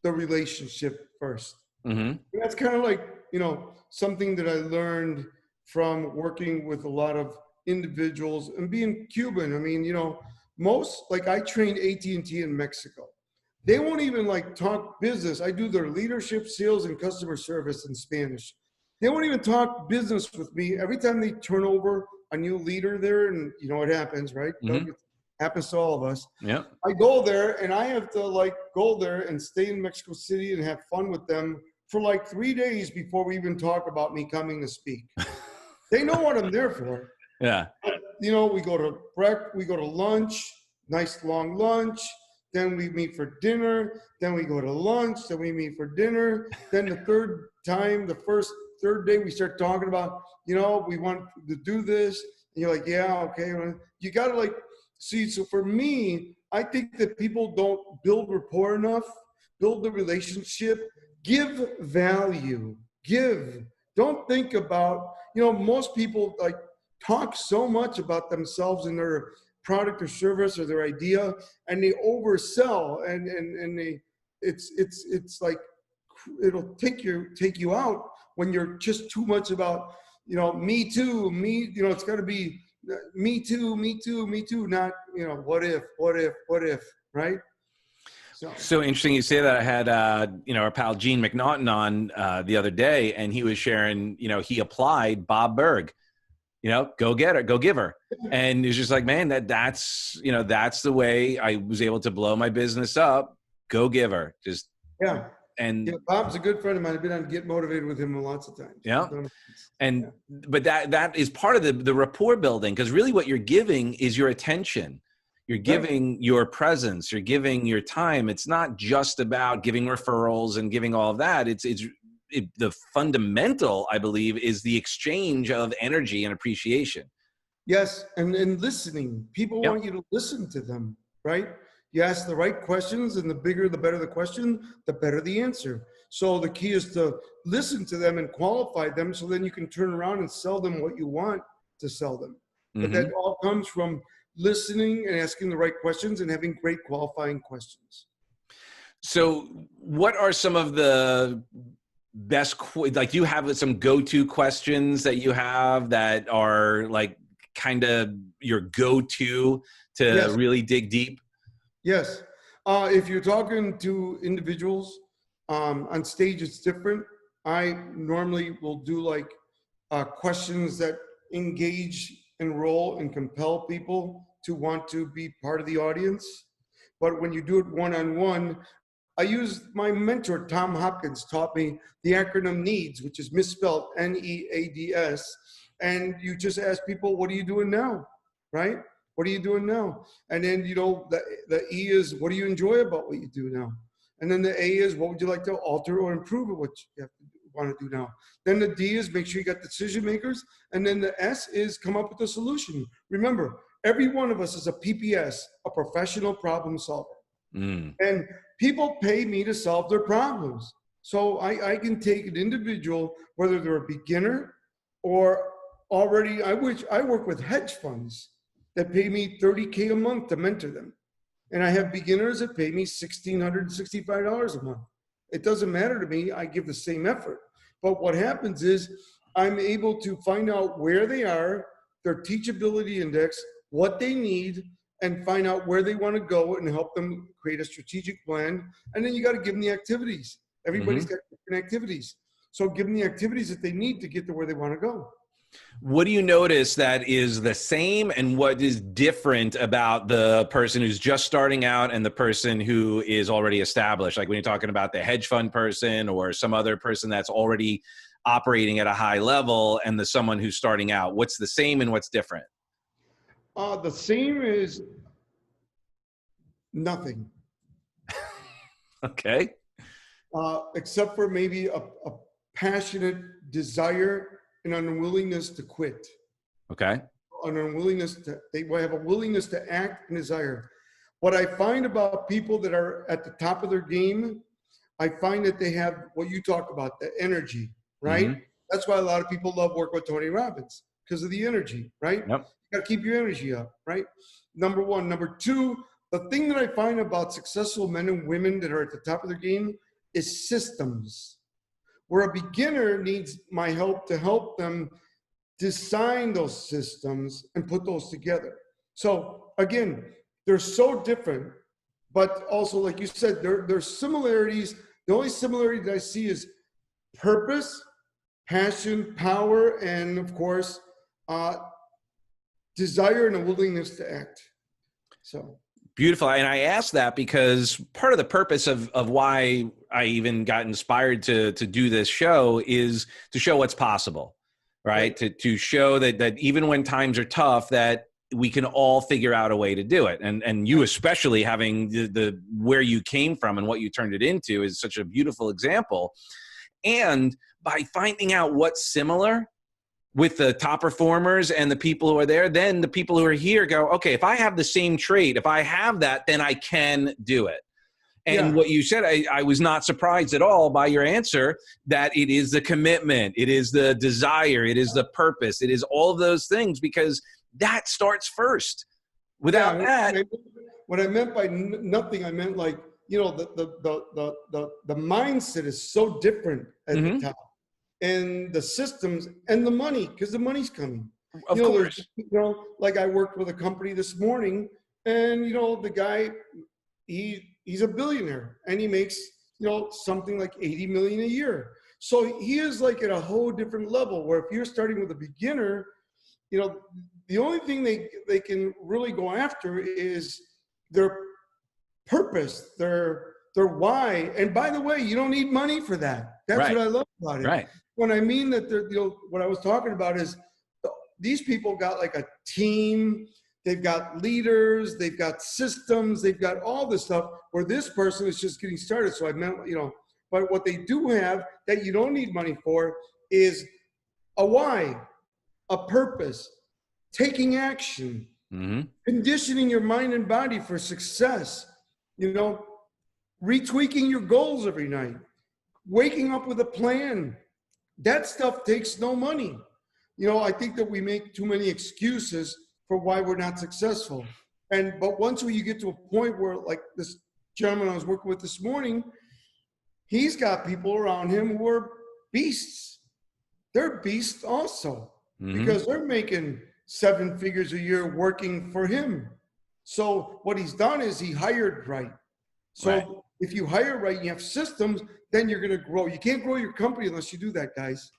the relationship first. And that's kind of like, something that I learned from working with a lot of individuals and being Cuban. I mean, I trained AT&T in Mexico. They won't even talk business. I do their leadership, sales, and customer service in Spanish. They won't even talk business with me. Every time they turn over a new leader there, and what happens, right? It happens to all of us. Yeah. I go there and I have to go there and stay in Mexico City and have fun with them for 3 days before we even talk about me coming to speak. They know what I'm there for. Yeah. We go to lunch, nice long lunch. then we meet for dinner, then we go to lunch, then we meet for dinner. Then the third day we start talking about, we want to do this. And you're like, yeah, okay. You got to see, so for me, I think that people don't build rapport enough, build the relationship, give value, give. Don't think about, most people talk so much about themselves and their product or service or their idea, and they oversell, and it's like it'll take you out when you're just too much about me too, it's got to be me too, not what if, right? So interesting you say that. I had our pal Gene McNaughton on the other day, and he was sharing, he applied Bob Berg, go get her, go give her. And it's just like, man, that's the way I was able to blow my business up. Go give her. Just yeah. And yeah, Bob's a good friend of mine. I've been on Get Motivated with him lots of times. Yeah. And but that is part of the rapport building, because really what you're giving is your attention. You're giving your presence, you're giving your time. It's not just about giving referrals and giving all of that. The fundamental, I believe, is the exchange of energy and appreciation. Yes, and listening. People want you to listen to them, right? You ask the right questions, and the bigger, the better the question, the better the answer. So the key is to listen to them and qualify them, so then you can turn around and sell them what you want to sell them. But that all comes from listening and asking the right questions and having great qualifying questions. So what are some of the best, do you have some go-to questions that you have that are kind of your go-to to really dig deep? Yes. If you're talking to individuals on stage, it's different. I normally will do questions that engage, enroll, and compel people to want to be part of the audience. But when you do it one-on-one, I use my mentor, Tom Hopkins, taught me the acronym NEADS, which is misspelled NEADS. And you just ask people, what are you doing now? Right? What are you doing now? And then, the E is, what do you enjoy about what you do now? And then the A is, what would you like to alter or improve at what you want to do now? Then the D is, make sure you got decision makers. And then the S is, come up with a solution. Remember, every one of us is a PPS, a professional problem solver. And people pay me to solve their problems. So I can take an individual, whether they're a beginner or already, I work with hedge funds that pay me $30K a month to mentor them. And I have beginners that pay me $1,665 a month. It doesn't matter to me. I give the same effort. But what happens is I'm able to find out where they are, their teachability index, what they need, and find out where they want to go and help them create a strategic plan. And then you got to give them the activities. Everybody's got different activities. So give them the activities that they need to get to where they want to go. What do you notice that is the same, and what is different about the person who's just starting out and the person who is already established? Like when you're talking about the hedge fund person or some other person that's already operating at a high level and the someone who's starting out, what's the same and what's different? The same is nothing. Okay. Except for maybe a passionate desire and unwillingness to quit. Okay. An unwillingness they have a willingness to act and desire. What I find about people that are at the top of their game, I find that they have what you talk about, the energy, right? That's why a lot of people love working with Tony Robbins, because of the energy, right? Yep. You got to keep your energy up, right? Number one. Number two, the thing that I find about successful men and women that are at the top of their game is systems. Where a beginner needs my help to help them design those systems and put those together. So again, they're so different, but also, like you said, there's similarities. The only similarity that I see is purpose, passion, power, and of course, desire and a willingness to act. So. Beautiful. And I asked that because part of the purpose of why I even got inspired to do this show is to show what's possible, right? To show that even when times are tough, that we can all figure out a way to do it. And you, especially having the where you came from and what you turned it into, is such a beautiful example. And by finding out what's similar with the top performers and the people who are there, then the people who are here go, okay, if I have the same trait, if I have that, then I can do it. And what you said, I was not surprised at all by your answer, that it is the commitment, it is the desire, it is the purpose, it is all of those things, because that starts first. Without that. What I meant by nothing, I meant like, you know, the mindset is so different at the top. And the systems and the money, because the money's coming. Of course. You know, like I worked with a company this morning, and, you know, the guy, he's a billionaire, and he makes, you know, something like 80 million a year. So he is like at a whole different level, where if you're starting with a beginner, you know, the only thing they can really go after is their purpose, their why. And by the way, you don't need money for that. That's what I love about it. Right. When I mean that, you know, what I was talking about is these people got like a team. They've got leaders, they've got systems, they've got all this stuff, where this person is just getting started. So I meant, you know, but what they do have that you don't need money for is a why, a purpose, taking action, conditioning your mind and body for success, you know, retweaking your goals every night, waking up with a plan. That stuff takes no money. You know, I think that we make too many excuses for why we're not successful. But once you get to a point where, like this gentleman I was working with this morning, he's got people around him who are beasts. They're beasts also, because they're making 7 figures a year working for him. So what he's done is he hired right. So if you hire right, you have systems, then you're going to grow. You can't grow your company unless you do that, guys.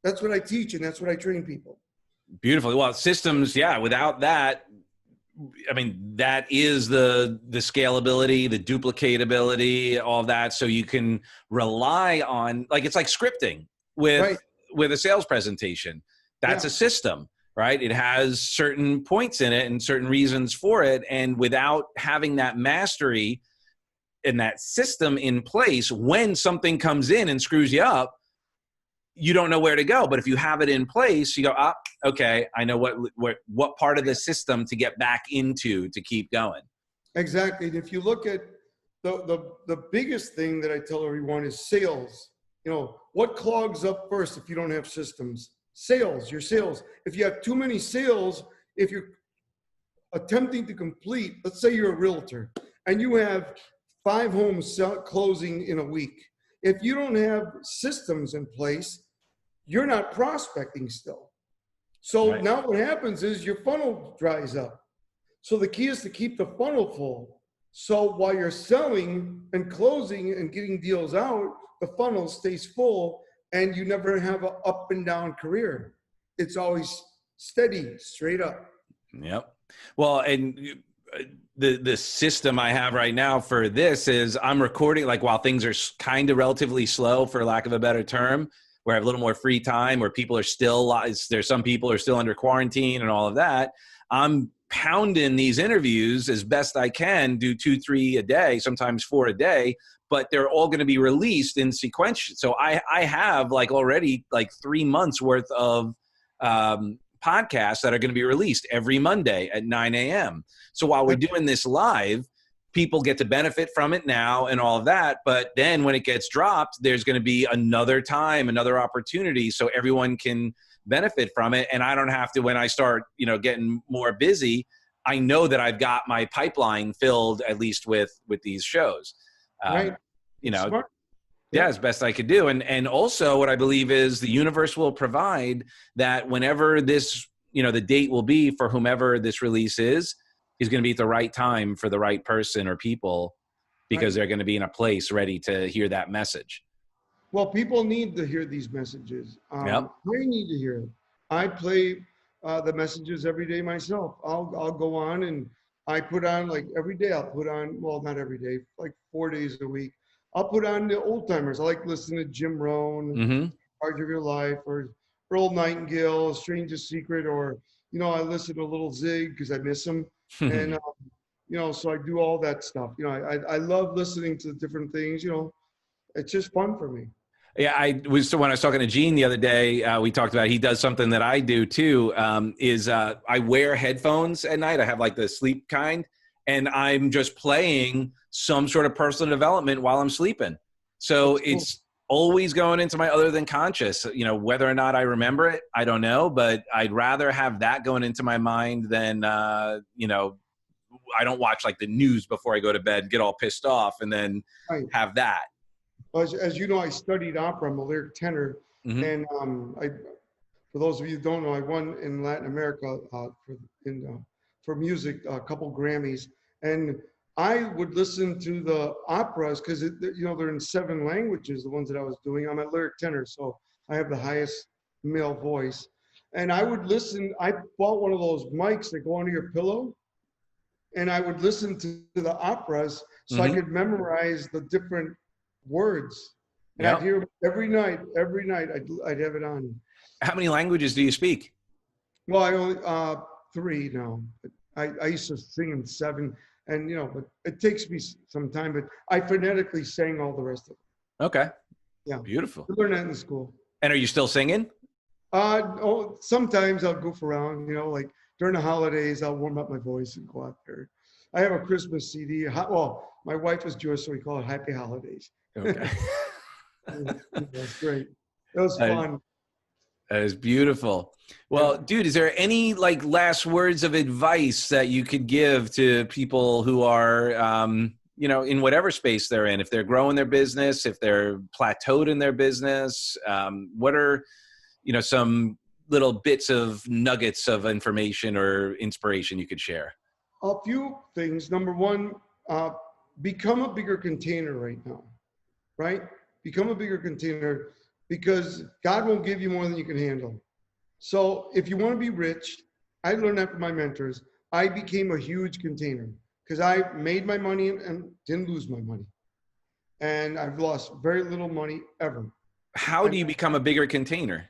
That's what I teach, and that's what I train people. Beautifully. Well, systems, without that, I mean, that is the scalability, the duplicatability, all of that. So you can rely on, like, it's like scripting with a sales presentation. That's a system, right? It has certain points in it and certain reasons for it. And without having that mastery and that system in place, when something comes in and screws you up, you don't know where to go. But if you have it in place, you go, okay, I know what part of the system to get back into to keep going. Exactly. And if you look at the biggest thing that I tell everyone is sales. You know, what clogs up first if you don't have systems? Sales, your sales. If you have too many sales, if you're attempting to complete, let's say you're a realtor and you have 5 homes closing in a week. If you don't have systems in place, you're not prospecting still. So now what happens is your funnel dries up. So the key is to keep the funnel full. So while you're selling and closing and getting deals out, the funnel stays full and you never have an up and down career. It's always steady, straight up. Yep. Well, and the system I have right now for this is I'm recording, like, while things are kind of relatively slow, for lack of a better term, where I have a little more free time, where people are still, there's some people are still under quarantine and all of that. I'm pounding these interviews as best I can, do 2, 3 a day, sometimes 4 a day, but they're all going to be released in sequence. So I have like already like 3 months worth of podcasts that are going to be released every Monday at 9 a.m. So while we're doing this live, people get to benefit from it now and all of that. But then when it gets dropped, there's going to be another time, another opportunity, so everyone can benefit from it. And I don't have to, when I start, getting more busy, I know that I've got my pipeline filled, at least with these shows. Smart. As best I could do. And also what I believe is the universe will provide that whenever this, the date will be for whomever this release is going to be at the right time for the right person or people, because they're going to be in a place ready to hear that message. Well, people need to hear these messages. I need to hear it. I play the messages every day myself. I'll go on and I put on, like, every day I'll put on, well, not every day, like 4 days a week. I'll put on the old timers. I like listening to Jim Rohn, Art of Your Life, or Earl Nightingale, Stranger's Secret, or, I listen to Little Zig because I miss him. And, so I do all that stuff. I love listening to different things, it's just fun for me. Yeah, when I was talking to Gene the other day, we talked about he does something that I do too. I wear headphones at night. I have like the sleep kind, and I'm just playing some sort of personal development while I'm sleeping. So it's always going into my other than conscious. Whether or not I remember it, I don't know. But I'd rather have that going into my mind than I don't watch like the news before I go to bed, get all pissed off, and then have that. As you know, I studied opera. I'm a lyric tenor, and for those of you who don't know, I won in Latin America for music a couple Grammys, and I would listen to the operas because they're in 7 languages. The ones that I was doing, I'm a lyric tenor, so I have the highest male voice, and I would listen. I bought one of those mics that go under your pillow, and I would listen to the operas so I could memorize the different words, and I'd hear them every night. I'd have it on. How many languages do you speak? Well, I only 3 now. I used to sing in 7, and but it takes me some time. But I phonetically sang all the rest of it. Okay. Yeah. Beautiful. I learned that in school. And are you still singing? Sometimes I'll goof around. Like during the holidays, I'll warm up my voice and go out there. I have a Christmas CD. Well, my wife is Jewish, so we call it Happy Holidays. Okay. That's great. It was fun. That is beautiful. Well, dude, is there any last words of advice that you could give to people who are, in whatever space they're in? If they're growing their business, if they're plateaued in their business, what are, some little bits of nuggets of information or inspiration you could share? A few things. Number one, become a bigger container right now, right? Become a bigger container because God won't give you more than you can handle. So if you want to be rich, I learned that from my mentors. I became a huge container because I made my money and didn't lose my money. And I've lost very little money ever. How do you become a bigger container?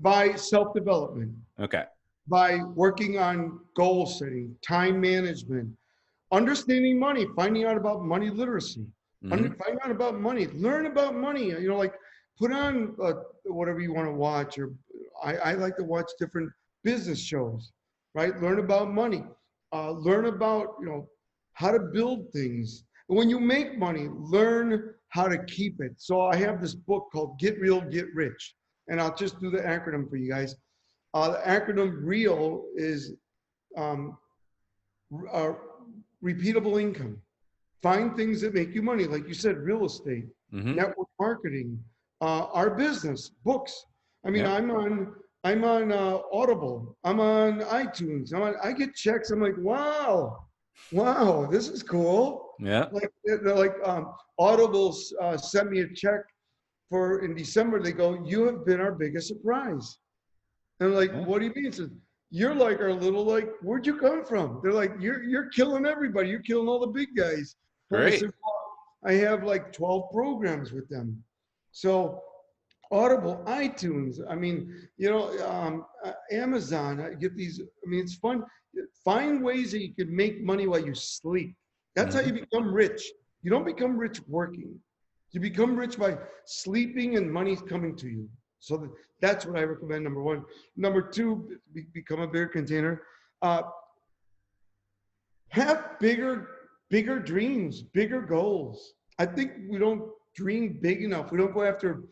By self-development. Okay. By working on goal setting, time management, understanding money, finding out about money literacy, finding out about money, learn about money, put on whatever you want to watch, or I like to watch different business shows, right? Learn about money, learn about, how to build things. And when you make money, learn how to keep it. So I have this book called Get Real, Get Rich. And I'll just do the acronym for you guys. The acronym REAL is repeatable income. Find things that make you money, like you said, real estate, network marketing, our business, books. I mean, I'm on Audible. I'm on iTunes. I get checks. I'm like, wow, this is cool. Yeah. Audible sent me a check in December. They go, you have been our biggest surprise. And I'm like, what do you mean? It says, you're like our little, where'd you come from? They're like, you're killing everybody. You're killing all the big guys. Great. I said, I have 12 programs with them. So Audible, iTunes, Amazon, I get these, it's fun. Find ways that you can make money while you sleep. That's how you become rich. You don't become rich working. You become rich by sleeping and money's coming to you. So that's what I recommend, number one. Number two, become a bigger container. Have bigger dreams, bigger goals. I think we don't dream big enough. We don't go after,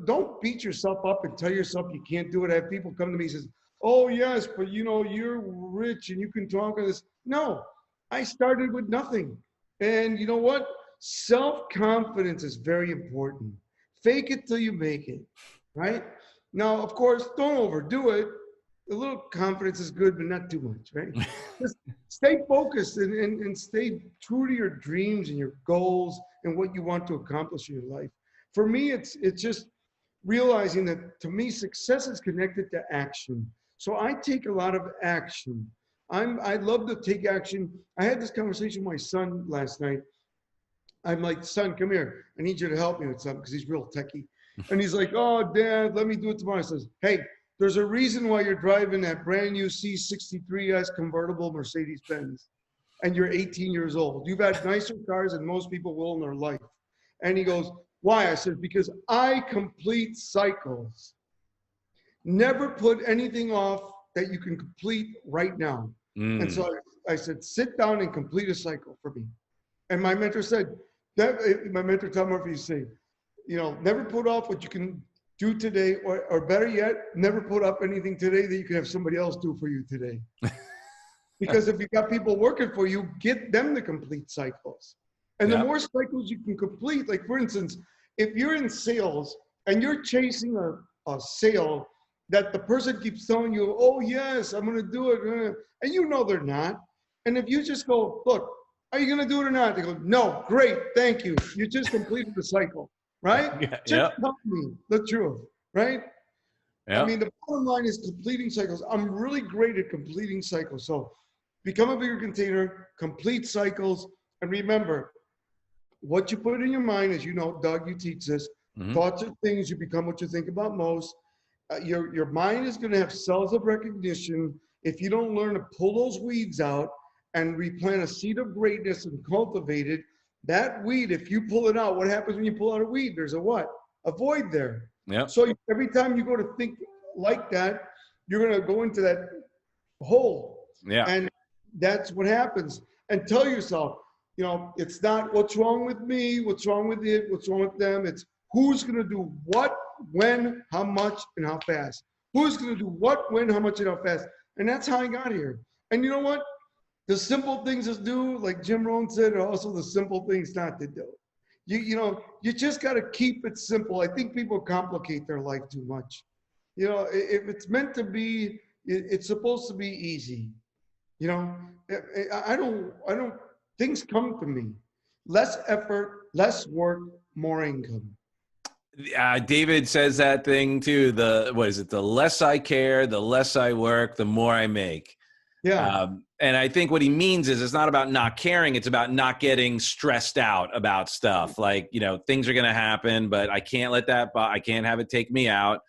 don't beat yourself up and tell yourself you can't do it. I have people come to me and says, oh yes, but you're rich and you can talk on this. No, I started with nothing. And you know what? Self-confidence is very important. Fake it till you make it, right? Now, of course, don't overdo it. A little confidence is good, but not too much, right? Just stay focused and stay true to your dreams and your goals and what you want to accomplish in your life. For me, it's just realizing that, to me, success is connected to action. So I take a lot of action. I love to take action. I had this conversation with my son last night. I'm like, son, come here. I need you to help me with something because he's real techie. And he's like, oh, Dad, let me do it tomorrow. I says, hey, There's a reason why you're driving that brand new C63S convertible Mercedes-Benz and you're 18 years old. You've had nicer cars than most people will in their life. And he goes, why? I said, because I complete cycles. Never put anything off that you can complete right now. And so I said, sit down and complete a cycle for me. And my mentor said, my mentor Tom Murphy said, never put off what you can do today, or better yet, never put up anything today that you can have somebody else do for you today. Because if you got people working for you, get them to complete cycles. And the more cycles you can complete, like for instance, if you're in sales and you're chasing a sale that the person keeps telling you, oh yes, I'm gonna do it, and you know they're not. And if you just go, look, are you gonna do it or not? They go, no, great, thank you. You just completed the cycle, right? Just tell me the truth, right? I mean, the bottom line is completing cycles. I'm really great at completing cycles. So become a bigger container, complete cycles, and remember, what you put in your mind, as you know, Doug, you teach this, thoughts are things, you become what you think about most. Your mind is going to have cells of recognition. If you don't learn to pull those weeds out and replant a seed of greatness and cultivate it, that weed, if you pull it out, what happens when you pull out a weed? There's a what? A void there. So every time you go to think like that, you're going to go into that hole. And that's what happens. And tell yourself, it's not what's wrong with me, what's wrong with it, what's wrong with them. It's who's going to do what, when, how much, and how fast. Who's going to do what, when, how much, and how fast. And that's how I got here. And you know what? The simple things to do, like Jim Rohn said, are also the simple things not to do. You just got to keep it simple. I think people complicate their life too much. If it's meant to be, it's supposed to be easy. I don't, things come to me. Less effort, less work, more income. David says that thing too. The less I care, the less I work, the more I make. And I think what he means is it's not about not caring. It's about not getting stressed out about stuff. Like, things are going to happen, but I can't let that, I can't have it take me out.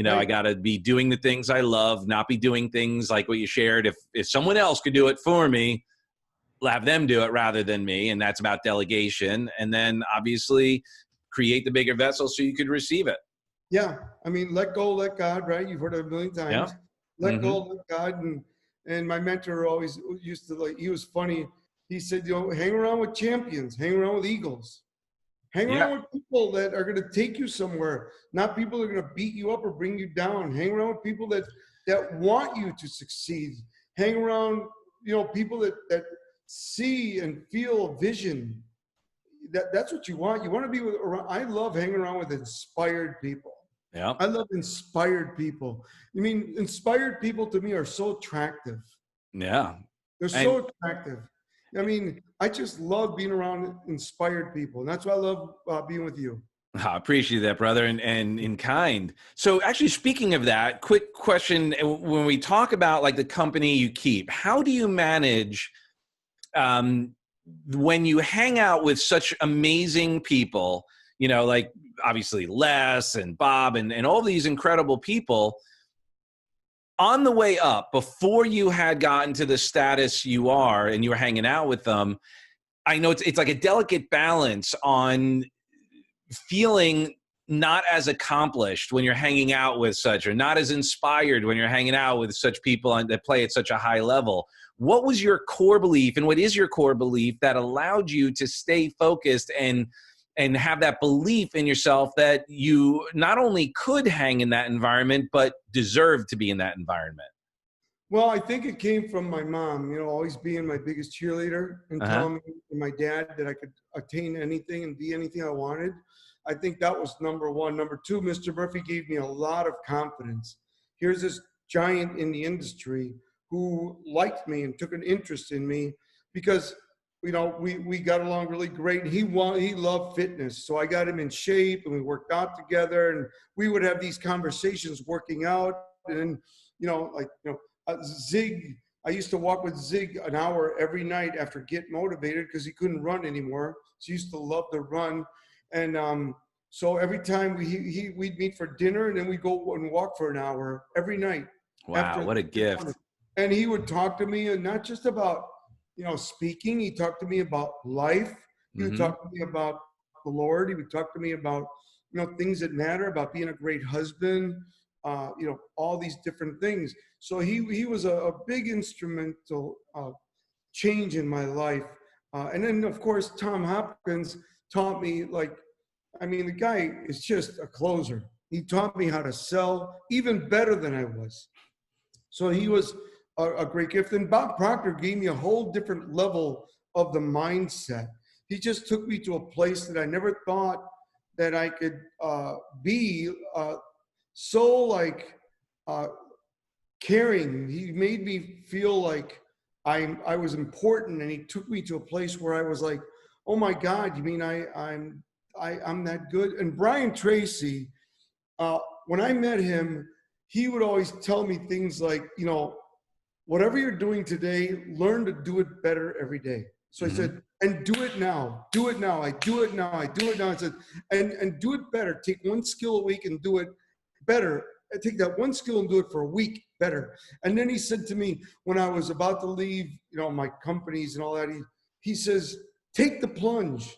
I got to be doing the things I love, not be doing things like what you shared. If someone else could do it for me, have them do it rather than me. And that's about delegation. And then obviously create the bigger vessel so you could receive it. I mean, let go, let God, right? You've heard it a million times. Let go, let God. And my mentor always used to, he was funny. He said, hang around with champions, hang around with eagles. Hang around with people that are going to take you somewhere, not people that are going to beat you up or bring you down. Hang around with people that want you to succeed. Hang around, people that see and feel vision. That's what you want. You want to be around. I love hanging around with inspired people. I love inspired people. I mean, inspired people to me are so attractive. They're so attractive. I mean, I just love being around inspired people. And that's why I love being with you. I appreciate that, brother, and in kind. So actually, speaking of that, quick question. When we talk about like the company you keep, how do you manage when you hang out with such amazing people, like obviously Les and Bob and all these incredible people, on the way up, before you had gotten to the status you are and you were hanging out with them, I know it's like a delicate balance on feeling not as accomplished when you're hanging out with such, or not as inspired when you're hanging out with such people that play at such a high level. What was your core belief, and what is your core belief that allowed you to stay focused and have that belief in yourself that you not only could hang in that environment, but deserve to be in that environment? Well, I think it came from my mom, always being my biggest cheerleader and telling me and my dad that I could attain anything and be anything I wanted. I think that was number one. Number two, Mr. Murphy gave me a lot of confidence. Here's this giant in the industry who liked me and took an interest in me because we got along really great. He loved fitness. So I got him in shape and we worked out together and we would have these conversations working out. And Zig, I used to walk with Zig an hour every night after Get Motivated because he couldn't run anymore. So he used to love to run. And So every time we'd meet for dinner, and then we'd go and walk for an hour every night. Wow, what a gift. And he would talk to me, and not just about, speaking. He talked to me about life. He would talk to me about the Lord. He would talk to me about, things that matter, about being a great husband, all these different things. So he was a big instrumental change in my life. And then, of course, Tom Hopkins taught me, the guy is just a closer. He taught me how to sell even better than I was. So he was a great gift. And Bob Proctor gave me a whole different level of the mindset. He just took me to a place that I never thought that I could be so caring. He made me feel like I was important, and he took me to a place where I was like, oh my God, you mean I'm that good? And Brian Tracy, when I met him, he would always tell me things like, whatever you're doing today, learn to do it better every day. So I said, and do it now. Do it now. I do it now. I do it now. I said, and do it better. Take one skill a week and do it better. I take that one skill and do it for a week better. And then he said to me, when I was about to leave, my companies and all that, he says, take the plunge.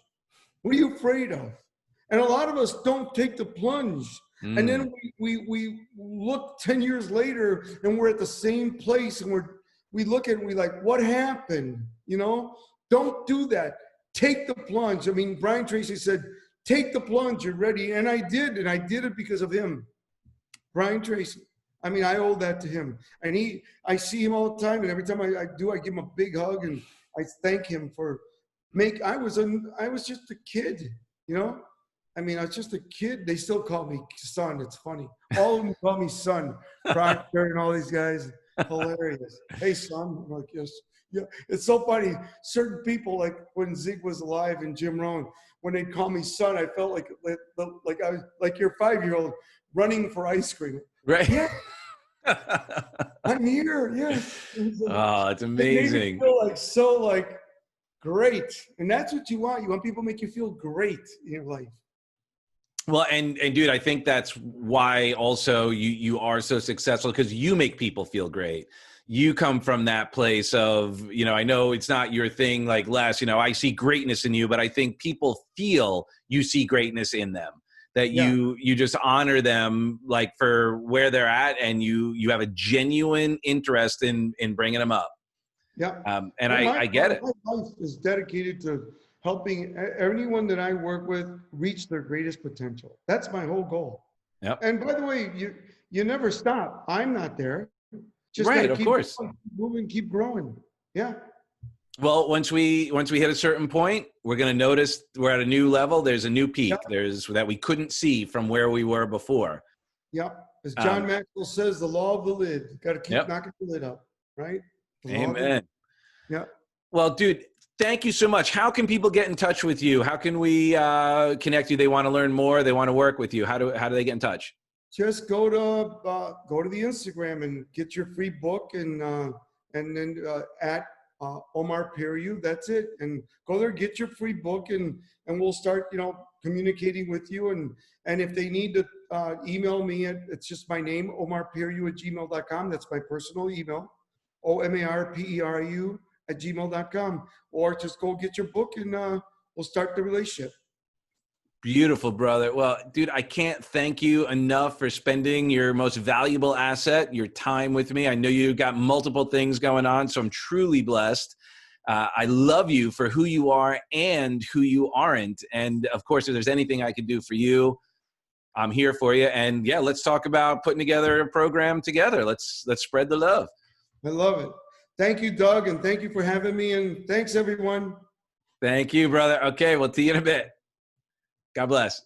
What are you afraid of? And a lot of us don't take the plunge. And then we look 10 years later, and we're at the same place, and we look at it and we like, what happened? Don't do that. Take the plunge. I mean, Brian Tracy said, take the plunge, you're ready. And I did it because of him. Brian Tracy. I mean, I owe that to him. And I see him all the time, and every time I do, I give him a big hug, and I thank him for I was just a kid, I mean, I was just a kid. They still call me son. It's funny. All of them call me son. Proctor and all these guys. Hilarious. Hey, son. I'm like, yes. Yeah. It's so funny. Certain people, like when Zig was alive and Jim Rohn, when they'd call me son, I felt like I was like your 5-year-old running for ice cream. Right. Yeah. I'm here. Yes. Oh, it's amazing. It made me feel great. And that's what you want. You want people to make you feel great in your life. Well, and dude, I think that's why also you are so successful, because you make people feel great. You come from that place of, I know it's not your thing like Les, I see greatness in you, but I think people feel you see greatness in them, that you just honor them like for where they're at, and you have a genuine interest in bringing them up. Yeah. And I get it. My life is dedicated to helping anyone that I work with reach their greatest potential. That's my whole goal. Yep. And by the way, you never stop. I'm not there. Just right, of course. Keep moving, keep growing. Yeah. Well, once we hit a certain point, we're going to notice we're at a new level. There's a new peak. There's that we couldn't see from where we were before. Yep. As John Maxwell says, the law of the lid. Got to keep knocking the lid up, right? Amen. Yeah. Well, dude, thank you so much. How can people get in touch with you? How can we connect you? They want to learn more. They want to work with you. How do they get in touch? Just go to the Instagram and get your free book, and then at Omar Periu. That's it. And go there, get your free book, and we'll start communicating with you. And if they need to email me, it's just my name, omarperiu@gmail.com. That's my personal email, OMARPERIU@gmail.com. Or just go get your book, and we'll start the relationship. Beautiful, brother. Well, dude, I can't thank you enough for spending your most valuable asset, your time with me. I know you've got multiple things going on, so I'm truly blessed. I love you for who you are and who you aren't. And of course, if there's anything I could do for you, I'm here for you. And yeah, let's talk about putting together a program together. Let's spread the love. I love it. Thank you, Doug, and thank you for having me. And thanks, everyone. Thank you, brother. Okay, we'll see you in a bit. God bless.